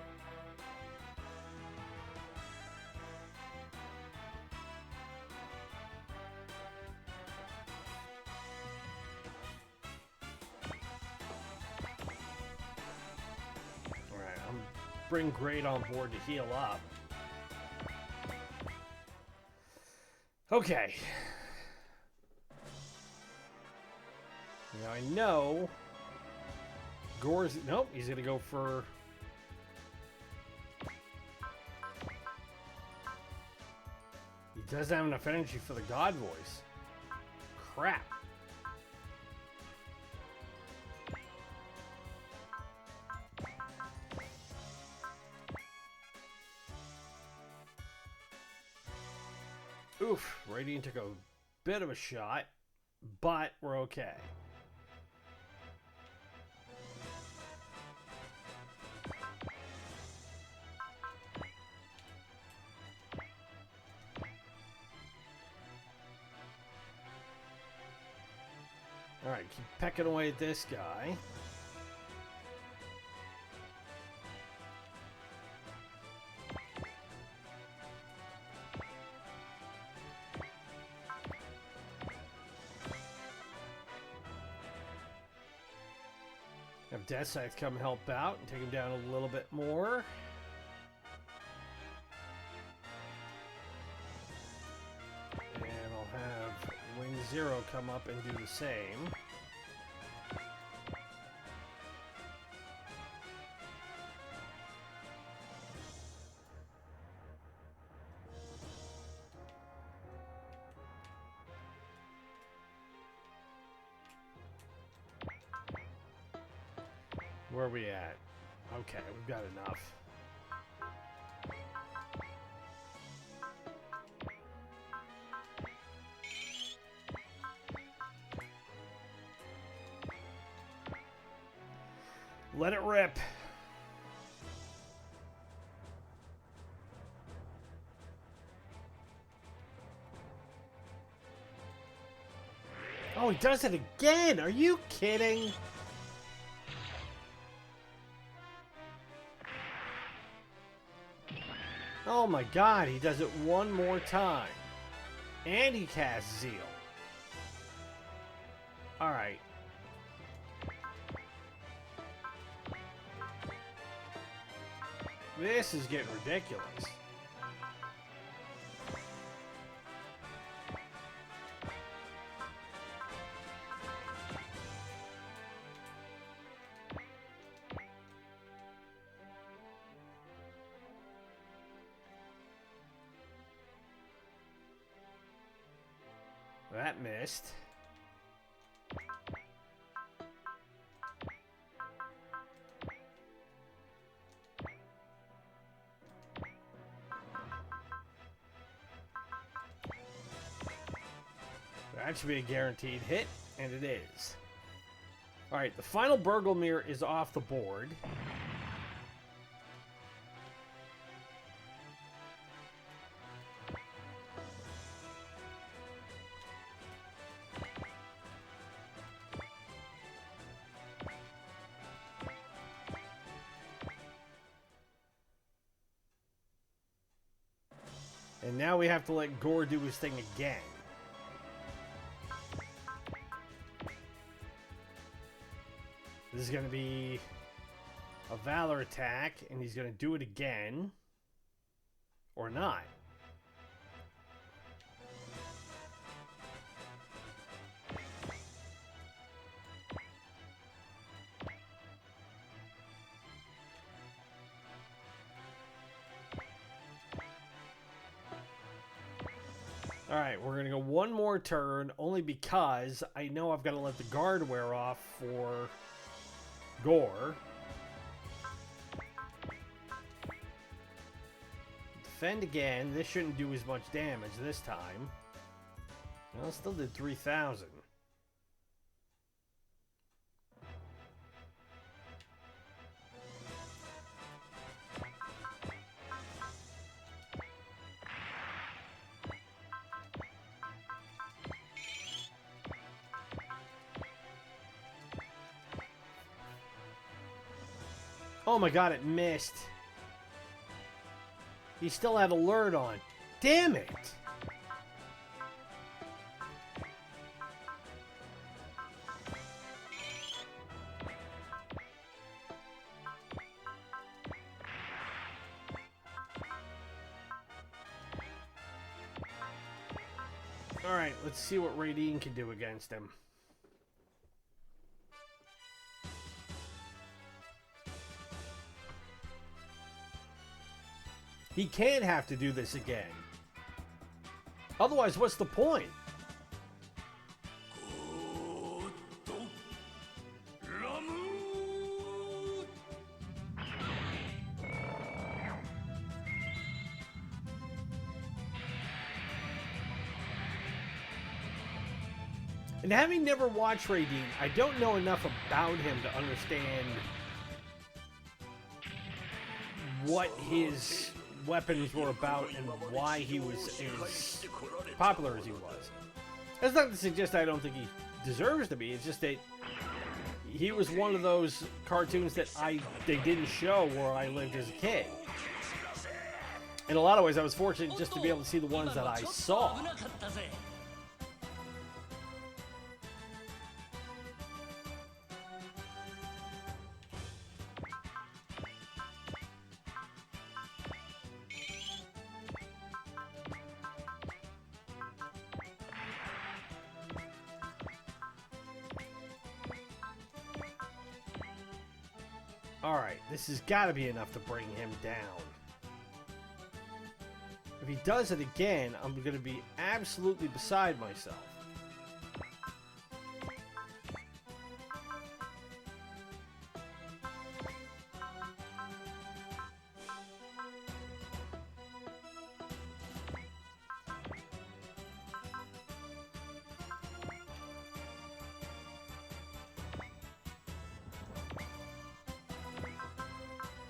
Bring Great on board to heal up. Okay. Now I know Gore's... Nope, he's going to go for... He doesn't have enough energy for the God Voice. Crap. Oof, Radiant took a bit of a shot, but we're okay. Alright, keep pecking away at this guy. Have Death Scythe come help out and take him down a little bit more. And I'll have Wing Zero come up and do the same. Where are we at? Okay, we've got enough. Let it rip. Oh, Oh, he does it again! Are you kidding? Oh my god, he does it one more time. And he casts Zeal. Alright. This is getting ridiculous. That missed. That should be a guaranteed hit, and it is. Alright, the final Thrudgelmir is off the board. And now we have to let Gore do his thing again. This is going to be a Valor attack, and he's going to do it again. Or not. Alright, we're going to go one more turn, only because I know I've got to let the guard wear off for Gore. Defend again. This shouldn't do as much damage this time. Well, it still did 3,000. Oh my god, it missed. He still had alert on. Damn it! Alright, let's see what Raideen can do against him. He can't have to do this again. Otherwise, what's the point? And having never watched Raideen, I don't know enough about him to understand what his weapons were about and why he was as popular as he was. That's not to suggest I don't think he deserves to be. It's just that he was one of those cartoons that they didn't show where I lived as a kid. In a lot of ways, I was fortunate just to be able to see the ones that I saw. Alright, this has got to be enough to bring him down. If he does it again, I'm going to be absolutely beside myself.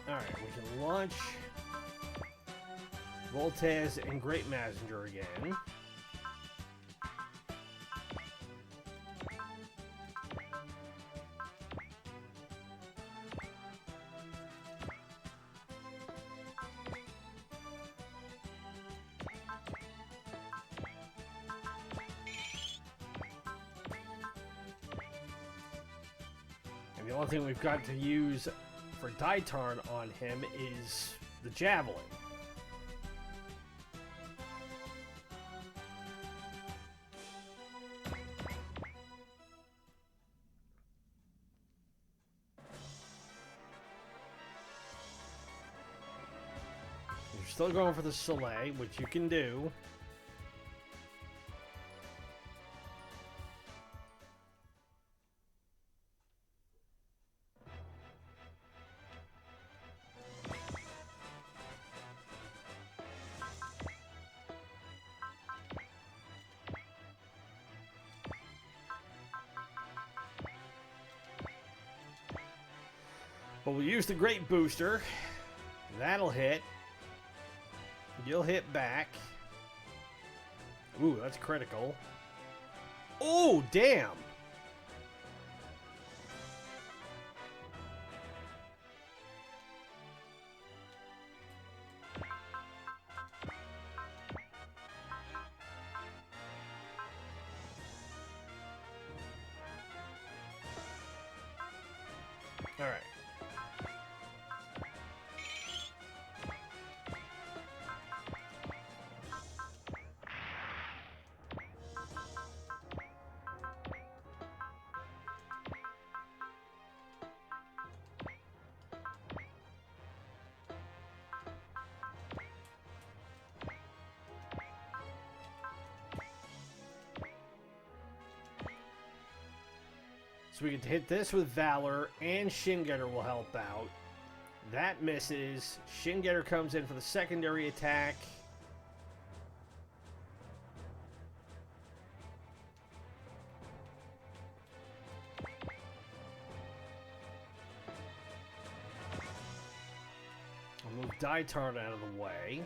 Alright, we can launch Voltez and Great Messenger again. The only thing we've got to use for Dietarn on him is the Javelin. You're still going for the Soleil, which you can do. But we'll use the Great Booster. That'll hit. You'll hit back. Ooh, that's critical. Oh, damn! All right. So we can hit this with Valor, and Shingetter will help out. That misses. Shingetter comes in for the secondary attack. I'll move Dietarn out of the way.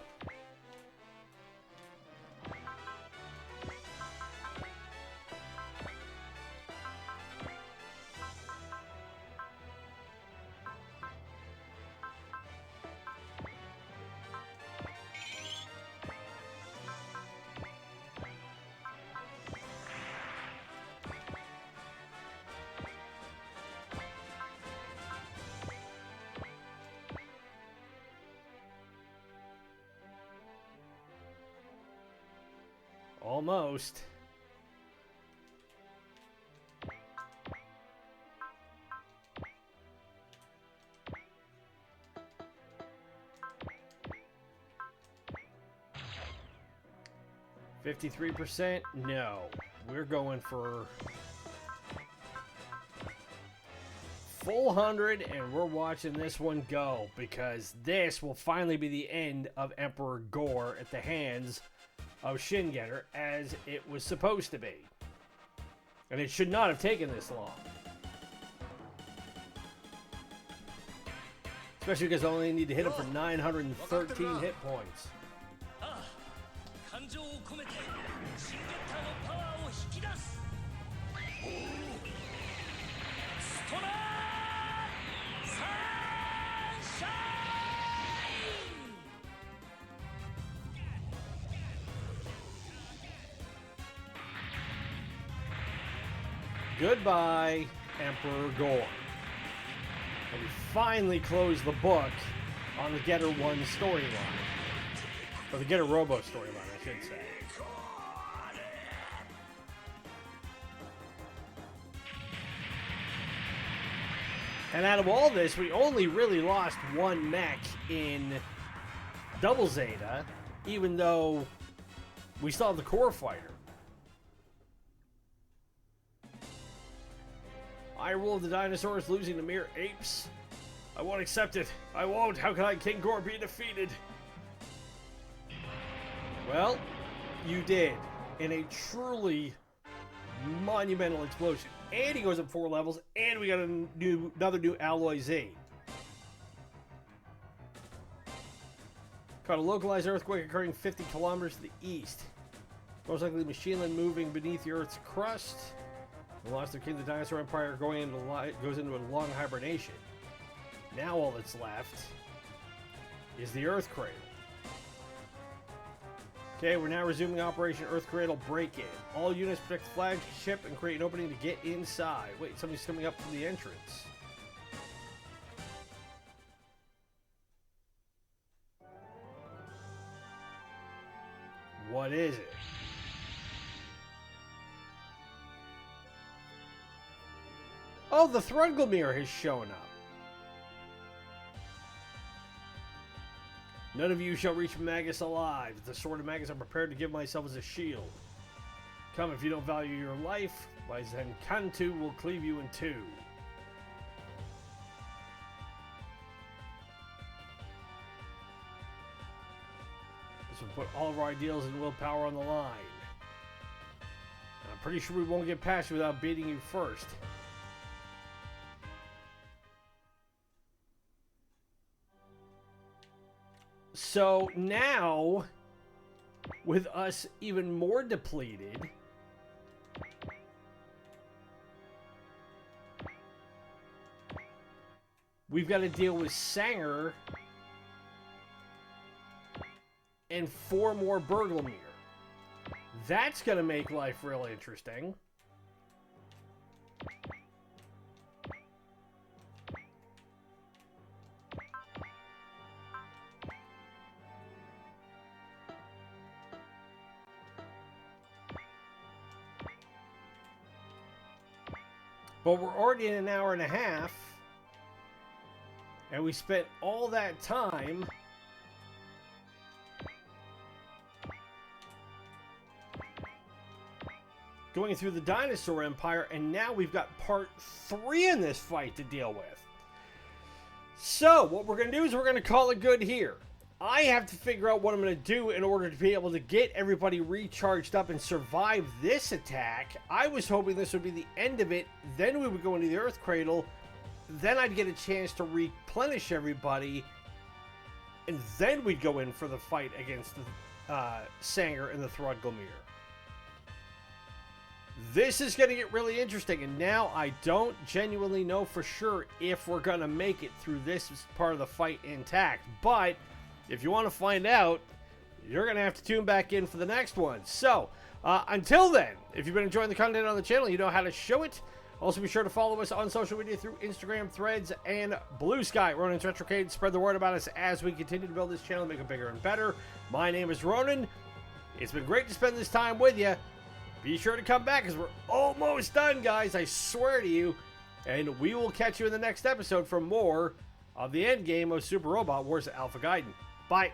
Almost. $53%? No. We're going for full 100, and we're watching this one go, because this will finally be the end of Emperor Gore at the hands of Shingetter, as it was supposed to be. And it should not have taken this long. Especially because I only need to hit him for 913 hit points. Goodbye, Emperor Gore. And we finally closed the book on the Getter 1 storyline. Or the Getter Robo storyline, I should say. And out of all this, we only really lost one mech in Double Zeta, even though we still have the Core Fighter. I rule of the dinosaurs, losing to mere apes. I won't accept it. I won't. How can I, King Gore, be defeated? Well, you did. In a truly monumental explosion. And he goes up 4 levels, and we got another new Alloy Z. Caught a localized earthquake occurring 50 kilometers to the east. Most likely machine land moving beneath the Earth's crust. The lost their king, the Dinosaur Empire, goes into a long hibernation. Now all that's left is the Earth Cradle. Okay, we're now resuming Operation Earth Cradle break-in. All units protect the flagship and create an opening to get inside. Wait, somebody's coming up from the entrance. What is it? Oh, the Thrudgelmir has shown up. None of you shall reach Magus alive. The sword of Magus I'm prepared to give myself as a shield. Come, if you don't value your life, my Zenkantu will cleave you in two. This will put all of our ideals and willpower on the line. I'm pretty sure we won't get past you without beating you first. So now, with us even more depleted, we've got to deal with Sanger and 4 more Thrudgelmir. That's going to make life real interesting. But we're already in an hour and a half, and we spent all that time going through the Dinosaur Empire, and now we've got part 3 in this fight to deal with. So, what we're going to do is we're going to call it good here. I have to figure out what I'm going to do in order to be able to get everybody recharged up and survive this attack. I was hoping this would be the end of it, then we would go into the Earth Cradle, then I'd get a chance to replenish everybody, and then we'd go in for the fight against the Sanger and the Thrudgelmir. This is going to get really interesting, and now I don't genuinely know for sure if we're going to make it through this part of the fight intact, but if you want to find out, you're going to have to tune back in for the next one. So, until then, if you've been enjoying the content on the channel, you know how to show it. Also, be sure to follow us on social media through Instagram, Threads, and Blue Sky. Ronin's Retrocade. Spread the word about us as we continue to build this channel and make it bigger and better. My name is Ronin. It's been great to spend this time with you. Be sure to come back because we're almost done, guys. I swear to you. And we will catch you in the next episode for more of the end game of Super Robot Wars Alpha Gaiden. Bye.